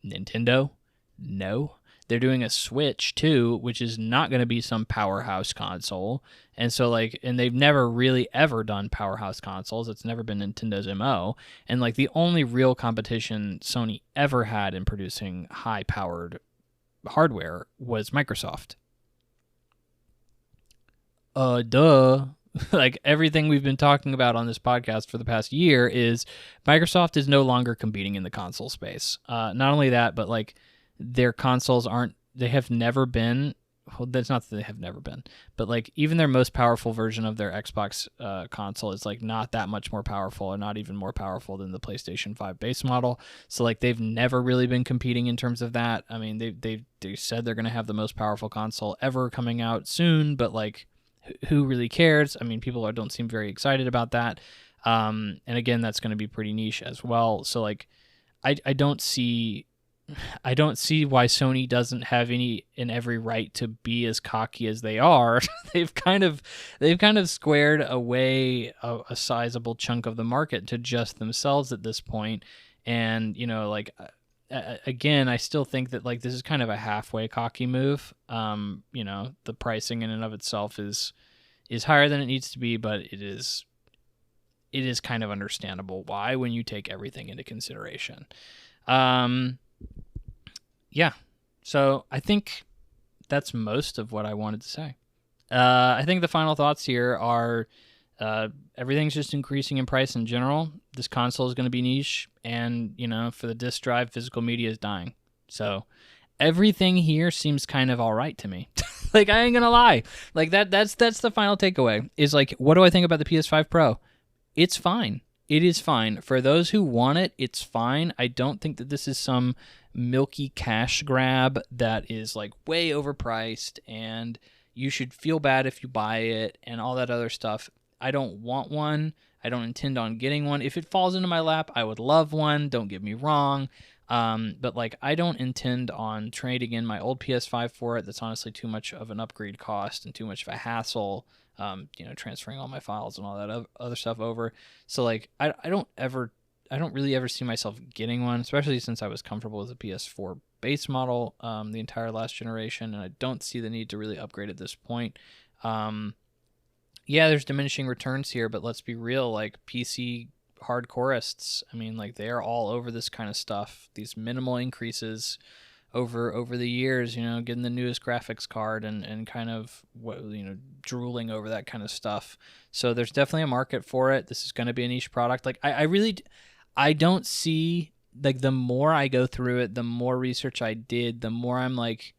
Nintendo? No. They're doing a Switch too, which is not going to be some powerhouse console. And so like, and they've never really ever done powerhouse consoles. It's never been Nintendo's MO. And like the only real competition Sony ever had in producing high powered hardware was Microsoft. Duh. Like everything we've been talking about on this podcast for the past year is Microsoft is no longer competing in the console space. Not only that, but like their consoles they have never been, well, that's not that they have never been, but like even their most powerful version of their Xbox console is like not that much more powerful, or not even more powerful than the PlayStation 5 base model. So like they've never really been competing in terms of that. I mean, they said they're going to have the most powerful console ever coming out soon, but like, who really cares? I mean, people don't seem very excited about that. And again, that's going to be pretty niche as well. So like, I don't see why Sony doesn't have any and every right to be as cocky as they are. they've kind of squared away a sizable chunk of the market to just themselves at this point. And, you know, like, again, I still think that like this is kind of a halfway cocky move. You know, the pricing in and of itself is higher than it needs to be, but it is kind of understandable why when you take everything into consideration. Yeah. So I think that's most of what I wanted to say. I think the final thoughts here are everything's just increasing in price in general. This console is going to be niche, and, you know, for the disk drive, physical media is dying. So everything here seems kind of all right to me. Like, I ain't going to lie. Like, that's the final takeaway, is like, what do I think about the PS5 Pro? It's fine. It is fine. For those who want it, it's fine. I don't think that this is some milky cash grab that is like way overpriced and you should feel bad if you buy it and all that other stuff. I don't want one. I don't intend on getting one. If it falls into my lap, I would love one. Don't get me wrong. But like, I don't intend on trading in my old PS5 for it. That's honestly too much of an upgrade cost and too much of a hassle. You know, transferring all my files and all that other stuff over. So like, I don't really ever see myself getting one, especially since I was comfortable with the PS4 base model the entire last generation, and I don't see the need to really upgrade at this point. Yeah, there's diminishing returns here, but let's be real, like PC hardcoreists, I mean, like they are all over this kind of stuff. These minimal increases over the years, you know, getting the newest graphics card and kind of, you know, drooling over that kind of stuff. So there's definitely a market for it. This is going to be a niche product. Like I don't see, like, the more I go through it, the more research I did, the more I'm like,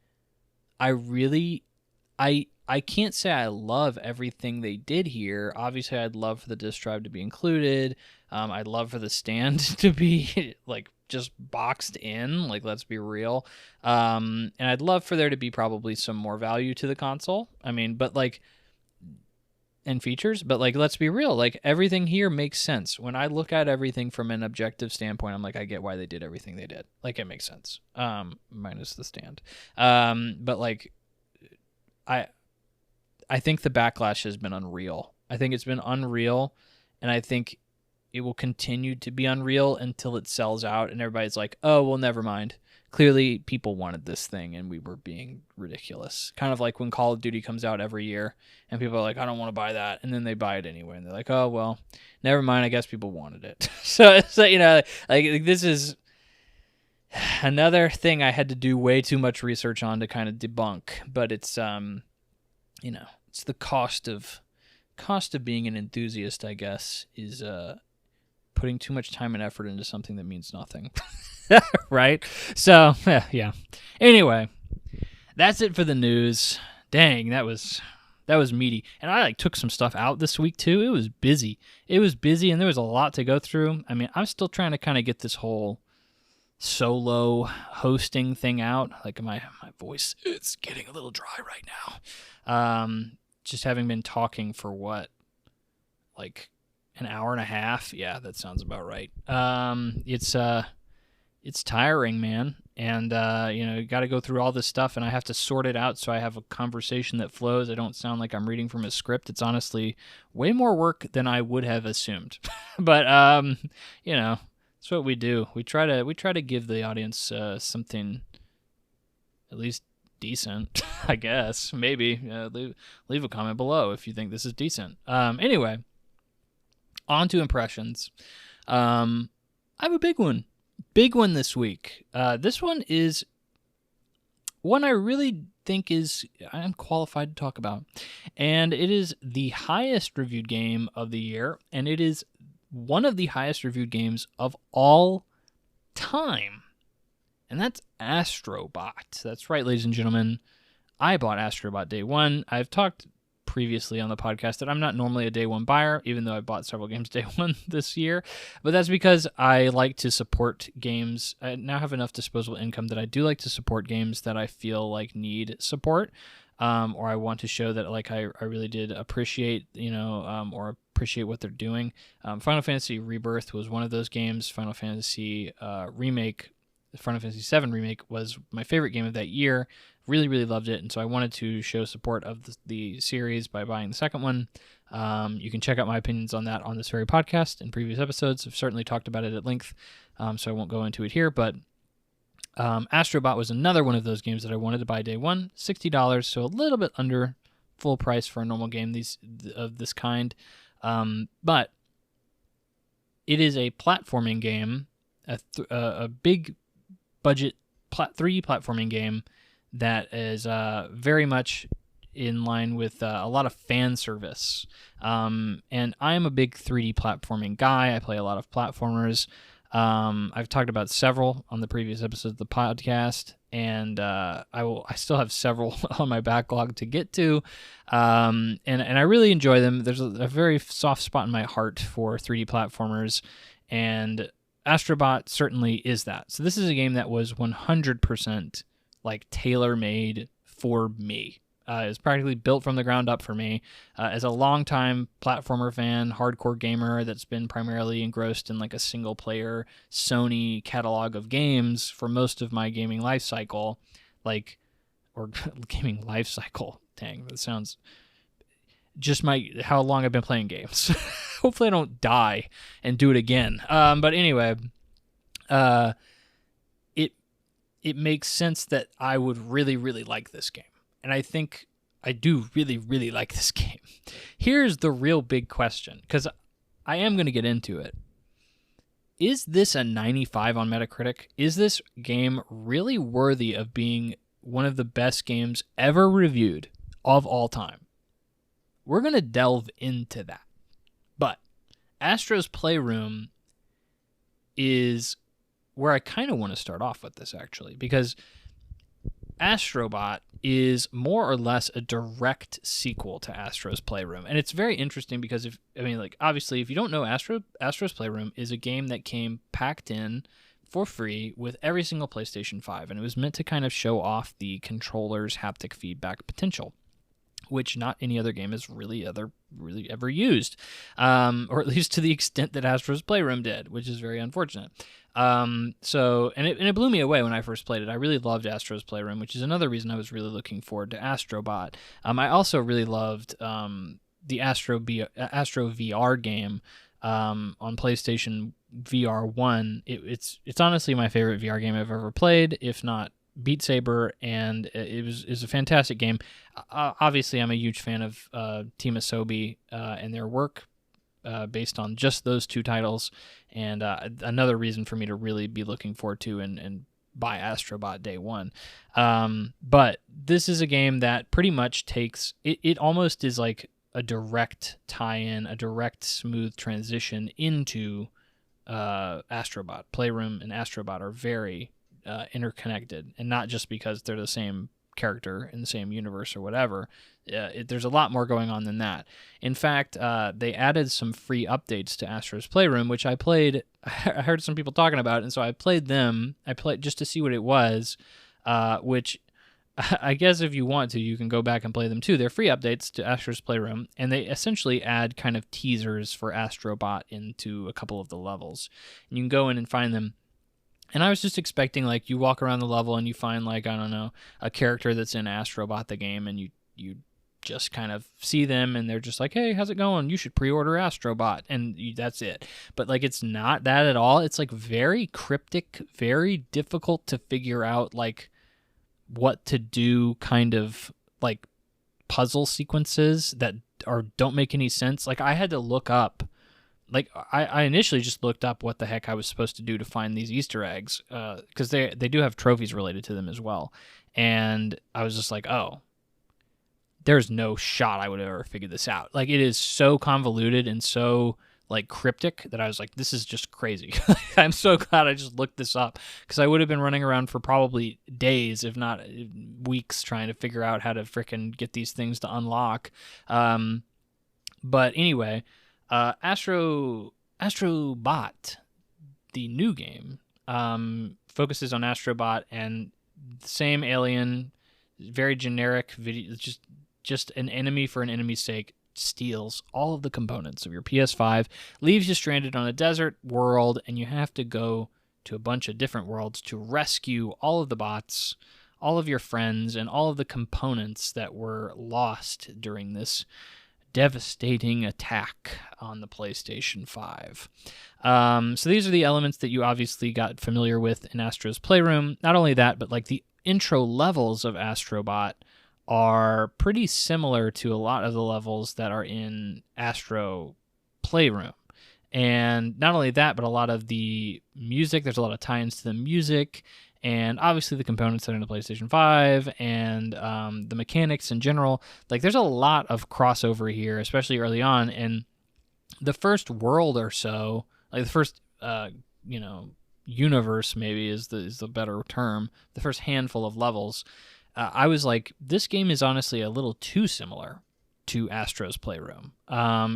I can't say I love everything they did here. Obviously, I'd love for the disk drive to be included. I'd love for the stand to be like just boxed in. Like, let's be real. And I'd love for there to be probably some more value to the console. I mean, but like, and features, but like, let's be real. Like, everything here makes sense. When I look at everything from an objective standpoint, I'm like, I get why they did everything they did. Like, it makes sense. Minus the stand. But like, I think the backlash has been unreal. I think it's been unreal, and I think it will continue to be Unreal until it sells out and everybody's like, oh, well, never mind. Clearly, people wanted this thing and we were being ridiculous. Kind of like when Call of Duty comes out every year and people are like, I don't want to buy that. And then they buy it anyway. And they're like, oh, well, never mind. I guess people wanted it. So, like this is another thing I had to do way too much research on to kind of debunk. But it's, it's the cost of being an enthusiast, I guess, is putting too much time and effort into something that means nothing. Right? So, yeah. Anyway, that's it for the news. Dang, that was meaty. And I took some stuff out this week too. It was busy. And there was a lot to go through. I mean, I'm still trying to kind of get this whole solo hosting thing out. Like my voice, it's getting a little dry right now. Just having been talking for what? Like an hour and a half? Yeah, that sounds about right. It's tiring, man. And, you got to go through all this stuff, and I have to sort it out so I have a conversation that flows. I don't sound like I'm reading from a script. It's honestly way more work than I would have assumed. But, that's what we do. We try to give the audience something at least decent, I guess. Maybe. Leave a comment below if you think this is decent. Anyway, on to impressions. I have a big one. Big one this week. This one is one I really think I'm qualified to talk about. And it is the highest reviewed game of the year, and it is one of the highest reviewed games of all time. And that's Astro Bot. That's right, ladies and gentlemen. I bought Astro Bot day one. I've talked previously on the podcast that I'm not normally a day one buyer, even though I bought several games day one this year. But that's because I like to support games. I now have enough disposable income that I do like to support games that I feel like need support, or I want to show that I really did appreciate, or appreciate what they're doing. Final Fantasy Rebirth was one of those games. Final Fantasy Remake, Final Fantasy VII Remake was my favorite game of that year. Really, really loved it, and so I wanted to show support of the series by buying the second one. You can check out my opinions on that on this very podcast in previous episodes. I've certainly talked about it at length, so I won't go into it here, but Astro Bot was another one of those games that I wanted to buy day one, $60, so a little bit under full price for a normal game of this kind. But it is a platforming game, a big budget 3D platforming game that is very much in line with a lot of fan service. And I am a big 3D platforming guy. I play a lot of platformers. I've talked about several on the previous episodes of the podcast, and I still have several on my backlog to get to, and I really enjoy them. There's a very soft spot in my heart for 3D platformers, and Astro Bot certainly is that. So this is a game that was 100% tailor-made for me. It was practically built from the ground up for me. As a longtime platformer fan, hardcore gamer that's been primarily engrossed in a single-player Sony catalog of games for most of my gaming life cycle, gaming life cycle. Dang, that sounds just how long I've been playing games. Hopefully I don't die and do it again. But anyway, it makes sense that I would really, really like this game. And I think I do really, really like this game. Here's the real big question, because I am going to get into it. Is this a 95 on Metacritic? Is this game really worthy of being one of the best games ever reviewed of all time? We're going to delve into that. But Astro's Playroom is where I kind of want to start off with this, actually, because Astro Bot is more or less a direct sequel to Astro's Playroom. And it's very interesting because obviously if you don't know, Astro's Playroom is a game that came packed in for free with every single PlayStation 5, and it was meant to kind of show off the controller's haptic feedback potential, which not any other game has really ever used, or at least to the extent that Astro's Playroom did, which is very unfortunate. It blew me away when I first played it. I really loved Astro's Playroom, which is another reason I was really looking forward to Astro Bot. I also really loved the Astro VR game, on PlayStation VR 1. It's honestly my favorite VR game I've ever played, if not Beat Saber, and it was a fantastic game. Obviously, I'm a huge fan of Team Asobi and their work based on just those two titles, and another reason for me to really be looking forward to and buy Astro Bot day one. But this is a game that pretty much takes it almost is like a direct tie-in, a direct smooth transition into Astro Bot. Playroom and Astro Bot are very interconnected, and not just because they're the same character in the same universe or whatever. There's a lot more going on than that. In fact, they added some free updates to Astro's Playroom, which I played. I heard some people talking about it, and so I played them. I played just to see what it was, which I guess if you want to, you can go back and play them too. They're free updates to Astro's Playroom, and they essentially add kind of teasers for Astro Bot into a couple of the levels. And you can go in and find them. And I was just expecting, like, you walk around the level and you find, like, I don't know, a character that's in Astro Bot the game, and you just kind of see them, and they're just like, hey, how's it going? You should pre-order Astro Bot, and that's it. But, like, it's not that at all. It's, like, very cryptic, very difficult to figure out, like, what to do, kind of, like, puzzle sequences that don't make any sense. Like, I had to look up. Like, I initially just looked up what the heck I was supposed to do to find these Easter eggs, because they do have trophies related to them as well. And I was just like, oh, there's no shot I would have ever figured this out. Like, it is so convoluted and so, like, cryptic that I was like, this is just crazy. I'm so glad I just looked this up, because I would have been running around for probably days, if not weeks, trying to figure out how to frickin' get these things to unlock. But anyway... Astro Bot, the new game, focuses on Astro Bot and the same alien, very generic video, just an enemy for an enemy's sake, steals all of the components of your PS5, leaves you stranded on a desert world, and you have to go to a bunch of different worlds to rescue all of the bots, all of your friends, and all of the components that were lost during this devastating attack on the PlayStation 5. So these are the elements that you obviously got familiar with in Astro's Playroom. Not only that, but like the intro levels of Astro Bot are pretty similar to a lot of the levels that are in Astro Playroom. And not only that, but a lot of the music, there's a lot of tie-ins to the music, and obviously the components that are in the PlayStation 5, and the mechanics in general. Like, there's a lot of crossover here, especially early on. And the first world or so, like the first, universe maybe is the better term. The first handful of levels, I was like, this game is honestly a little too similar to Astro's Playroom.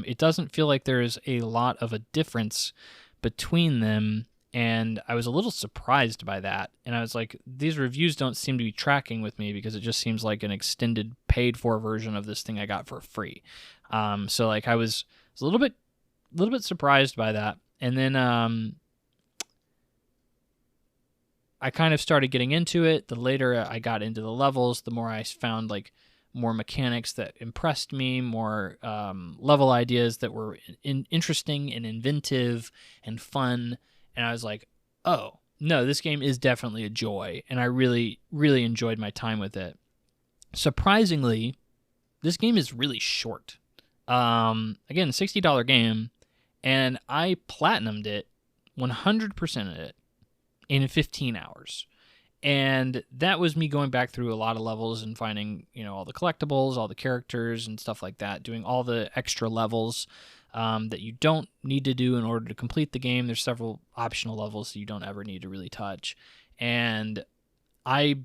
It doesn't feel like there's a lot of a difference between them. And I was a little surprised by that. And I was like, these reviews don't seem to be tracking with me, because it just seems like an extended paid-for version of this thing I got for free. So like I was a little bit surprised by that. And then I kind of started getting into it. The later I got into the levels, the more I found like more mechanics that impressed me, more level ideas that were interesting and inventive and fun. And I was like, oh, no, this game is definitely a joy. And I really, really enjoyed my time with it. Surprisingly, this game is really short. Again, $60 game. And I platinumed it, 100% of it, in 15 hours. And that was me going back through a lot of levels and finding, all the collectibles, all the characters and stuff like that, doing all the extra levels that you don't need to do in order to complete the game. There's several optional levels that you don't ever need to really touch. And I'd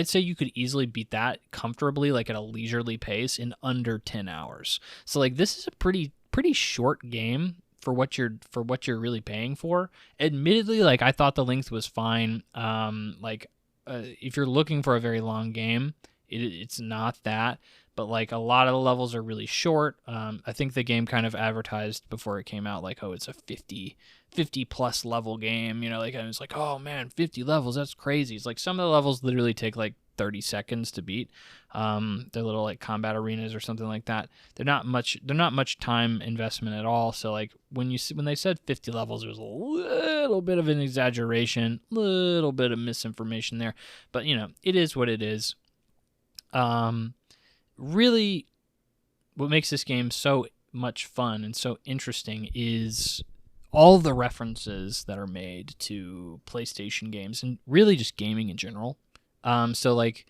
say you could easily beat that comfortably, like at a leisurely pace, in under 10 hours. So like, this is a pretty short game for what you're really paying for. Admittedly, like, I thought the length was fine. If you're looking for a very long game, it's not that. But like, a lot of the levels are really short. I think the game kind of advertised before it came out like, oh, it's a 50 plus level game. I was like, oh man, 50 levels, that's crazy. It's like some of the levels literally take like 30 seconds to beat. They're little like combat arenas or something like that. They're not much time investment at all. So like when they said 50 levels, it was a little bit of an exaggeration, little bit of misinformation there, but you know, it is what it is. Really what makes this game so much fun and so interesting is all the references that are made to PlayStation games and really just gaming in general. So like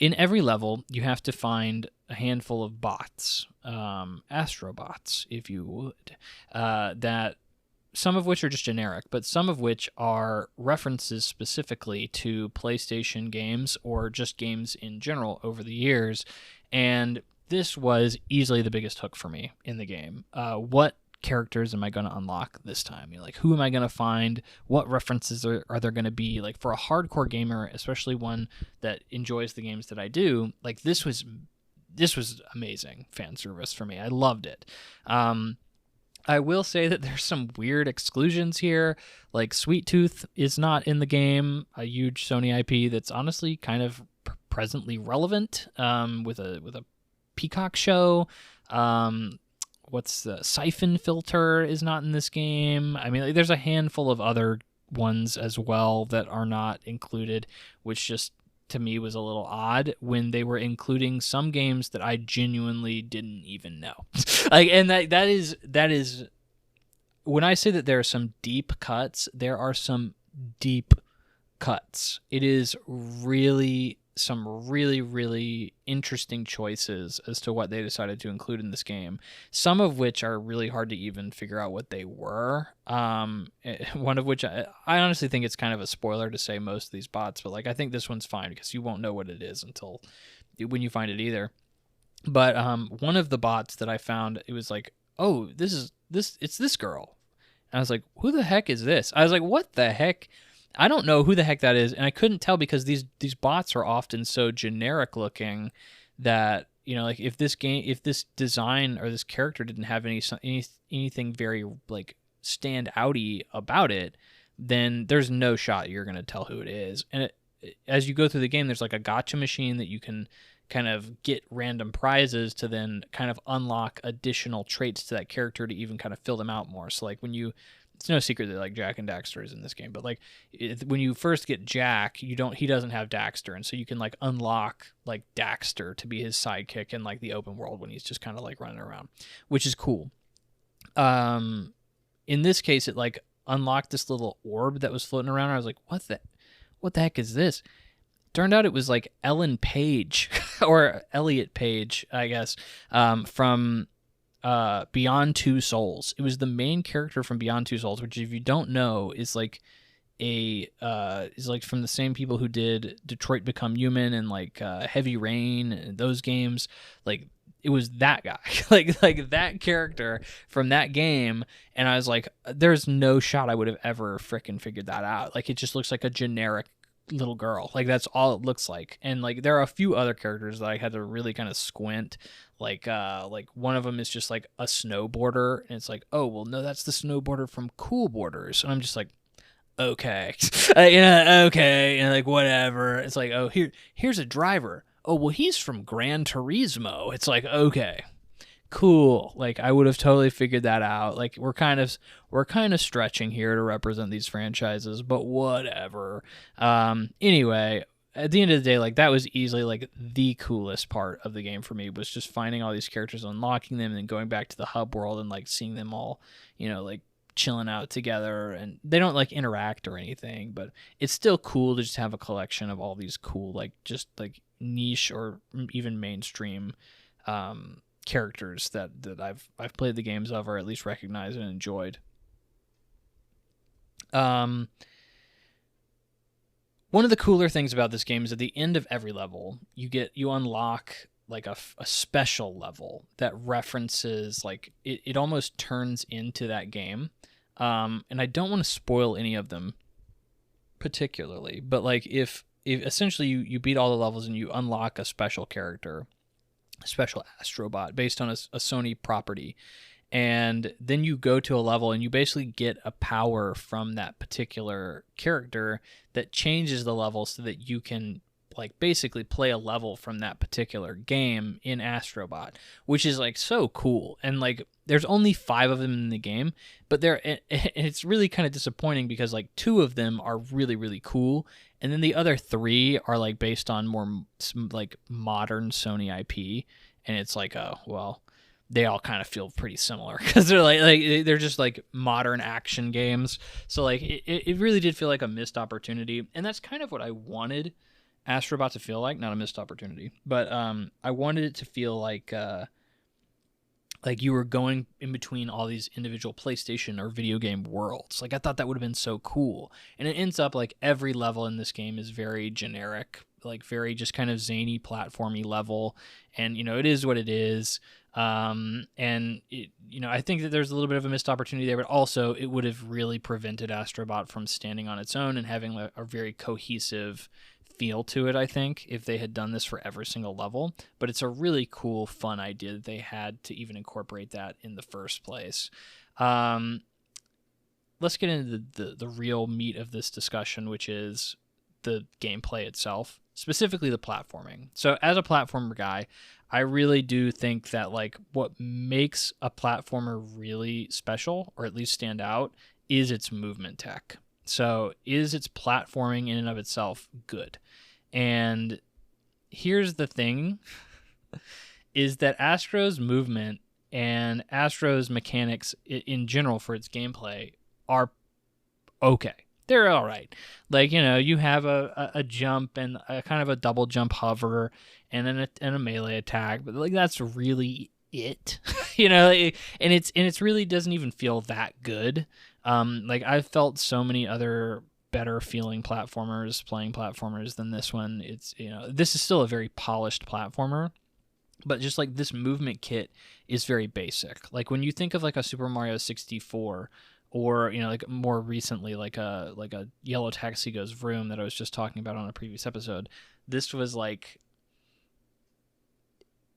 in every level, you have to find a handful of bots, Astro Bots, if you would, that some of which are just generic, but some of which are references specifically to PlayStation games or just games in general over the years. And this was easily the biggest hook for me in the game. What characters am I going to unlock this time? You know, like, who am I going to find? What references are there going to be? Like, for a hardcore gamer, especially one that enjoys the games that I do, like, this was amazing fan service for me. I loved it. I will say that there's some weird exclusions here. Like, Sweet Tooth is not in the game, a huge Sony IP that's honestly kind of presently relevant, with a Peacock show. What's the Siphon Filter is not in this game. I mean, like, there's a handful of other ones as well that are not included, which just to me was a little odd when they were including some games that I genuinely didn't even know. Like, and that is when I say that there are some deep cuts, there are some deep cuts. It is really some really, really interesting choices as to what they decided to include in this game, some of which are really hard to even figure out what they were. One of which I honestly think it's kind of a spoiler to say most of these bots, but like, I think this one's fine because you won't know what it is until when you find it either. But one of the bots that I found, it was like, oh, it's this girl. And I was like, who the heck is this? I was like, what the heck? I don't know who the heck that is, and I couldn't tell because these bots are often so generic looking that, you know, like, if this design or this character didn't have anything very like stand outy about it, then there's no shot you're gonna tell who it is. And as you go through the game, there's like a gotcha machine that you can kind of get random prizes to then kind of unlock additional traits to that character to even kind of fill them out more. So like it's no secret that like Jack and Daxter is in this game, but like when you first get Jack, he doesn't have Daxter, and so you can like unlock like Daxter to be his sidekick in like the open world when he's just kind of like running around, which is cool. In this case, it like unlocked this little orb that was floating around. I was like, what the heck is this? Turned out it was like Ellen Page or Elliot Page, I guess, from Beyond Two Souls. It was the main character from Beyond Two Souls, which, if you don't know, is like is like from the same people who did Detroit Become Human and like Heavy Rain and those games. Like, it was that guy, like that character from that game. And I was like, there's no shot I would have ever frickin' figured that out. Like, it just looks like a generic little girl. Like, that's all it looks like. And like, there are a few other characters that I had to really kind of squint. Like one of them is just like a snowboarder, and it's like, oh, well, no, that's the snowboarder from Cool Borders. And I'm just like, okay, okay, and like, whatever. It's like, oh, here's a driver. Oh, well, he's from Gran Turismo. It's like, okay, cool. Like, I would have totally figured that out. Like, we're kind of stretching here to represent these franchises, but whatever. Anyway, at the end of the day, like, that was easily like the coolest part of the game for me, was just finding all these characters, unlocking them, and then going back to the hub world and like seeing them all, you know, like chilling out together. And they don't like interact or anything, but it's still cool to just have a collection of all these cool, like, just like niche or even mainstream characters that I've played the games of, or at least recognized and enjoyed. One of the cooler things about this game is at the end of every level, you unlock like a special level that references, like, it almost turns into that game. And I don't want to spoil any of them particularly, but like, if essentially you beat all the levels and you unlock a special character, a special Astro Bot based on a Sony property, and then you go to a level and you basically get a power from that particular character that changes the level so that you can like basically play a level from that particular game in Astro Bot, which is like so cool. And like there's only 5 of them in the game, but it's really kind of disappointing because like 2 of them are really, really cool, and then the other 3 are like based on more like modern Sony IP, and it's like, oh well, they all kind of feel pretty similar because they're like they're just like modern action games. So like it really did feel like a missed opportunity, and that's kind of what I wanted Astro Bot to feel like. Not a missed opportunity, but I wanted it to feel like you were going in between all these individual PlayStation or video game worlds. Like I thought that would have been so cool, and it ends up like every level in this game is very generic, like very just kind of zany platformy level, and you know it is what it is. And it, you know, I think that there's a little bit of a missed opportunity there, but also it would have really prevented Astro Bot from standing on its own and having a very cohesive feel to it, I think, if they had done this for every single level. But it's a really cool, fun idea that they had to even incorporate that in the first place. Let's get into the real meat of this discussion, which is the gameplay itself, specifically the platforming. So as a platformer guy, I really do think that like what makes a platformer really special, or at least stand out, is its movement tech. So is its platforming in and of itself good? And here's the thing, is that Astro's movement and Astro's mechanics in general for its gameplay are okay. They're all right. Like, you know, you have a jump and a kind of a double jump hover and then a melee attack, but like that's really it. You know, and it's really doesn't even feel that good. Like I've felt so many other better feeling playing platformers than this one. It's, you know, this is still a very polished platformer, but just like this movement kit is very basic. Like when you think of like a Super Mario 64, or, you know, like more recently, like a Yellow Taxi Goes Vroom that I was just talking about on a previous episode, this was like,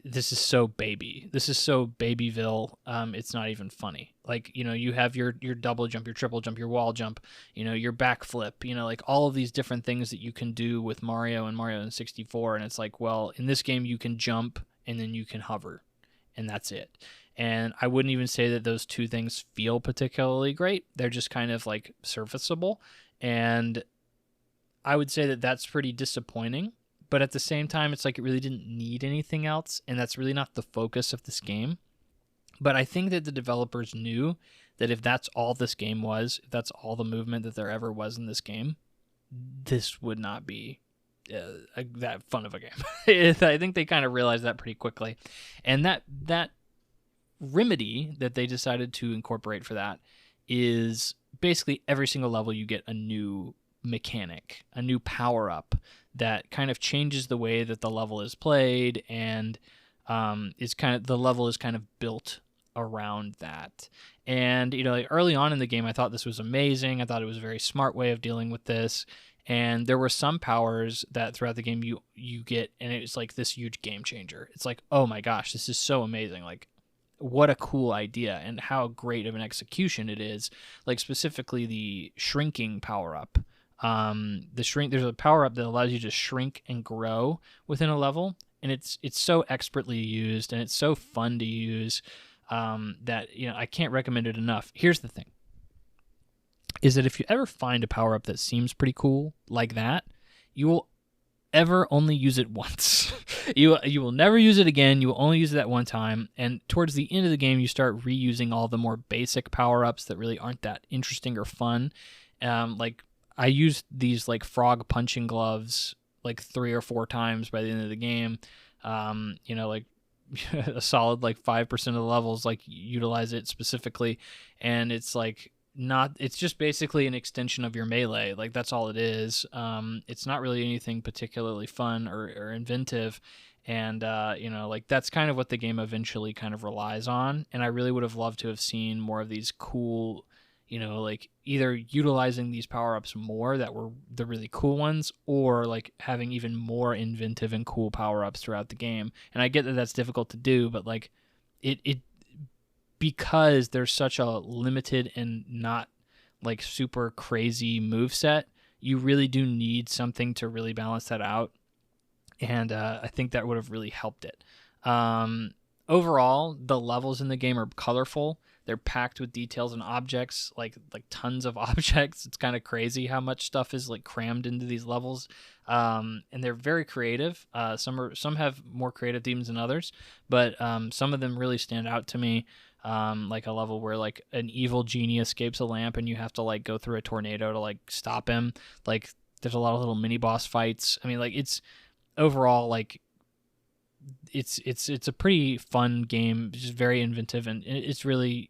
this is so baby. This is so Babyville. It's not even funny. Like, you know, you have your double jump, your triple jump, your wall jump, you know, your backflip, you know, like all of these different things that you can do with Mario and 64. And it's like, well, in this game you can jump and then you can hover, and that's it. And I wouldn't even say that those 2 things feel particularly great. They're just kind of like serviceable. And I would say that that's pretty disappointing. But at the same time, it's like it really didn't need anything else. And that's really not the focus of this game. But I think that the developers knew that if that's all this game was, if that's all the movement that there ever was in this game, this would not be that fun of a game. I think they kind of realized that pretty quickly. And that remedy that they decided to incorporate for that is basically every single level you get a new mechanic, a new power-up that kind of changes the way that the level is played, and the level is kind of built around that. And, you know, like early on in the game, I thought this was amazing. I thought it was a very smart way of dealing with this. And there were some powers that throughout the game you get, and it's like this huge game changer. It's like, oh my gosh, this is so amazing. Like, what a cool idea, and how great of an execution it is. Like specifically the shrinking power-up. There's a power-up that allows you to shrink and grow within a level, and it's so expertly used, and it's so fun to use, that, you know, I can't recommend it enough. Here's the thing, is that if you ever find a power-up that seems pretty cool like that, you will ever only use it once. You will never use it again. You will only use it that one time. And towards the end of the game, you start reusing all the more basic power-ups that really aren't that interesting or fun. Like I used these like frog punching gloves like 3 or 4 times by the end of the game. You know, like a solid like 5% of the levels like utilize it specifically, and it's like it's just basically an extension of your melee. Like that's all it is. It's not really anything particularly fun or inventive, and you know, like that's kind of what the game eventually kind of relies on. And I really would have loved to have seen more of these cool, you know, like either utilizing these power-ups more that were the really cool ones, or like having even more inventive and cool power-ups throughout the game. And I get that that's difficult to do, but like it because there's such a limited and not like super crazy move set, you really do need something to really balance that out. and I think that would have really helped it. Overall, the levels in the game are colorful. They're packed with details and objects, like tons of objects. It's kind of crazy how much stuff is like crammed into these levels, and they're very creative. Some have more creative themes than others, but some of them really stand out to me. Like a level where like an evil genie escapes a lamp and you have to like go through a tornado to like stop him. Like there's a lot of little mini boss fights. I mean, like it's overall like it's a pretty fun game, just very inventive, and it's really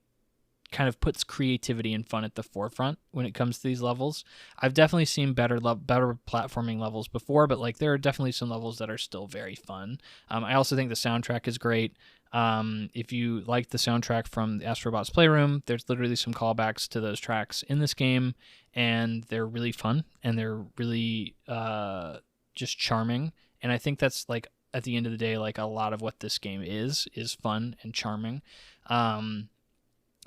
kind of puts creativity and fun at the forefront when it comes to these levels. I've definitely seen better platforming levels before, but like there are definitely some levels that are still very fun. I also think the soundtrack is great. If you like the soundtrack from the Astro Bot's Playroom, there's literally some callbacks to those tracks in this game, and they're really fun and they're really just charming. And I think that's like at the end of the day, like a lot of what this game is fun and charming.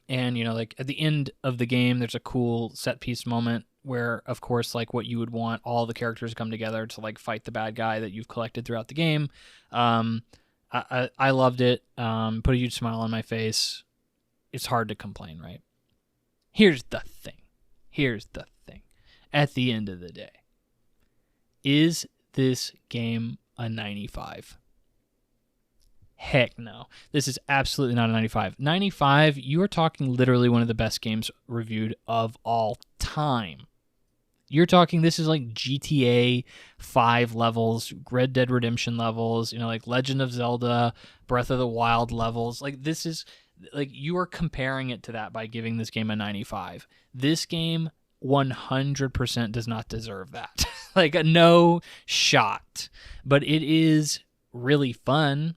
And, you know, like at the end of the game, there's a cool set piece moment where, of course, like what you would want, all the characters come together to like fight the bad guy that you've collected throughout the game. I loved it. Put a huge smile on my face. It's hard to complain, right? Here's the thing. At the end of the day, is this game a 95? Heck no. This is absolutely not a 95. 95, you are talking literally one of the best games reviewed of all time. You're talking, this is like GTA 5 levels, Red Dead Redemption levels, you know, like Legend of Zelda, Breath of the Wild levels. Like this is, like you are comparing it to that by giving this game a 95. This game 100% does not deserve that. Like no shot. But it is really fun.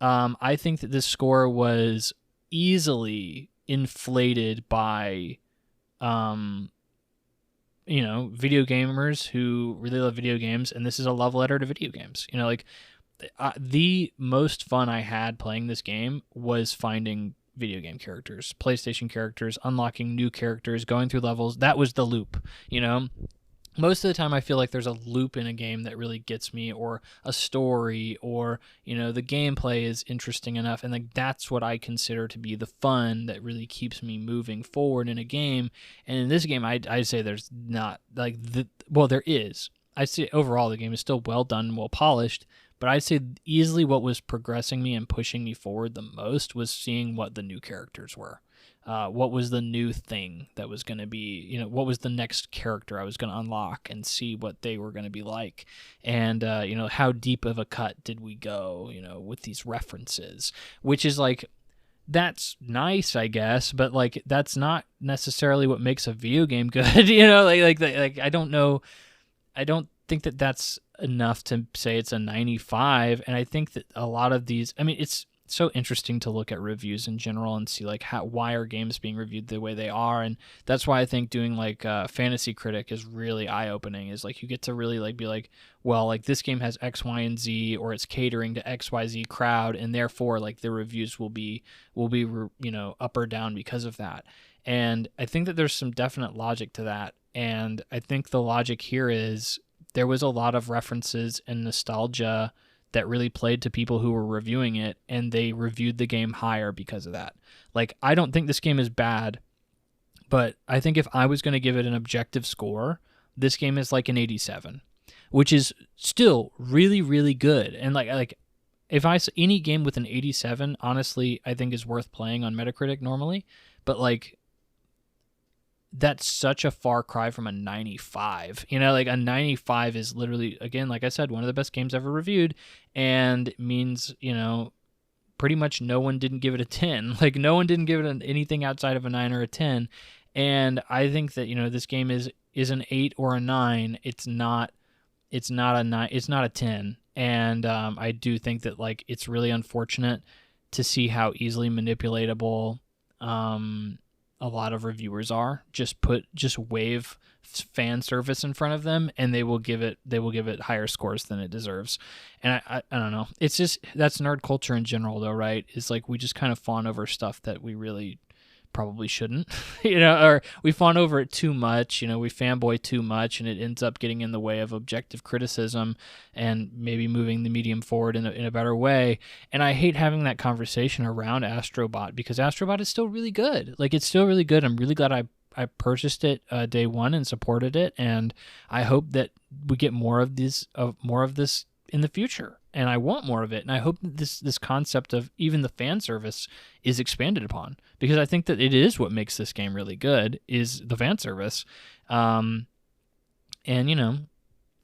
I think that this score was easily inflated by, you know, video gamers who really love video games, and this is a love letter to video games. You know, like the most fun I had playing this game was finding video game characters, PlayStation characters, unlocking new characters, going through levels. That was the loop, you know? Most of the time I feel like there's a loop in a game that really gets me, or a story, or, you know, the gameplay is interesting enough, and like that's what I consider to be the fun that really keeps me moving forward in a game. And in this game, I'd say there's not, like, well, there is. I'd say overall the game is still well done and well polished, but I'd say easily what was progressing me and pushing me forward the most was seeing what the new characters were. What was the new thing that was going to be, you know, what was the next character I was going to unlock and see what they were going to be like. And, you know, how deep of a cut did we go, you know, with these references, which is like, that's nice, I guess, but like, that's not necessarily what makes a video game good. You know, like, I don't know. I don't think that that's enough to say it's a 95. And I think that a lot of these, I mean, it's so interesting to look at reviews in general and see like why are games being reviewed the way they are. And that's why I think doing like Fantasy Critic is really eye-opening, is like you get to really like be like, well, like this game has X, Y, and Z, or it's catering to XYZ crowd, and therefore like the reviews will be you know, up or down because of that. And I think that there's some definite logic to that. And I think the logic here is there was a lot of references and nostalgia that really played to people who were reviewing it, and they reviewed the game higher because of that. Like, I don't think this game is bad, but I think if I was going to give it an objective score, this game is like an 87, which is still really, really good. And like if any game with an 87, honestly, I think is worth playing on Metacritic normally, but like, that's such a far cry from a 95. You know, like a 95 is literally, again, like I said, one of the best games ever reviewed, and means, you know, pretty much no one didn't give it a 10. Like no one didn't give it anything outside of a 9 or a 10. And I think that, you know, this game is an 8 or a 9. It's not a 9, it's not a 10. And I do think that like it's really unfortunate to see how easily manipulatable a lot of reviewers are. Just wave fan service in front of them, and they will give it higher scores than it deserves. And I don't know. It's just, that's nerd culture in general though, right? It's like we just kind of fawn over stuff that we really probably shouldn't, or we fawn over it too much, we fanboy too much, and it ends up getting in the way of objective criticism and maybe moving the medium forward in a better way. And I hate having that conversation around Astro Bot, because Astro Bot is still really good. Like, it's still really good. I'm really glad I purchased it day one and supported it, and I hope that we get more of this in the future. And I want more of it, and I hope that this concept of even the fan service is expanded upon, because I think that it is what makes this game really good, is the fan service. And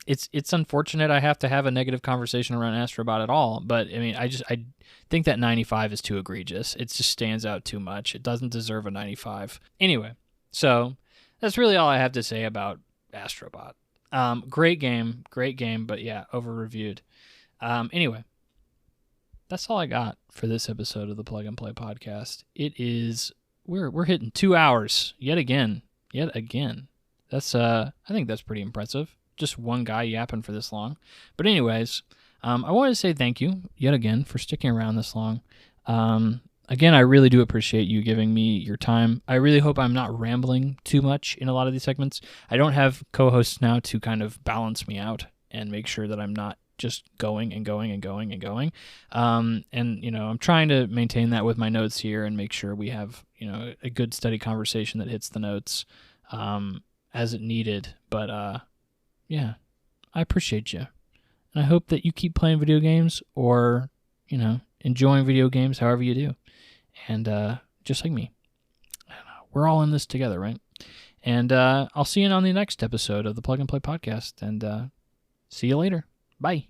it's unfortunate I have to have a negative conversation around Astro Bot at all, but I mean, I think that 95 is too egregious. It just stands out too much. It doesn't deserve a 95. Anyway, so that's really all I have to say about Astro Bot. Great game, but yeah, over-reviewed. Anyway, that's all I got for this episode of the Plug and Play podcast. We're hitting 2 hours yet again. That's I think that's pretty impressive. Just one guy yapping for this long. But anyways, I wanted to say thank you yet again for sticking around this long. Again, I really do appreciate you giving me your time. I really hope I'm not rambling too much in a lot of these segments. I don't have co-hosts now to kind of balance me out and make sure that I'm not just going and going and going and going. And, I'm trying to maintain that with my notes here and make sure we have, a good steady conversation that hits the notes as it needed. But, yeah, I appreciate you. And I hope that you keep playing video games or, enjoying video games however you do. And just like me, we're all in this together, right? And I'll see you on the next episode of the Plug and Play podcast. And see you later. Bye.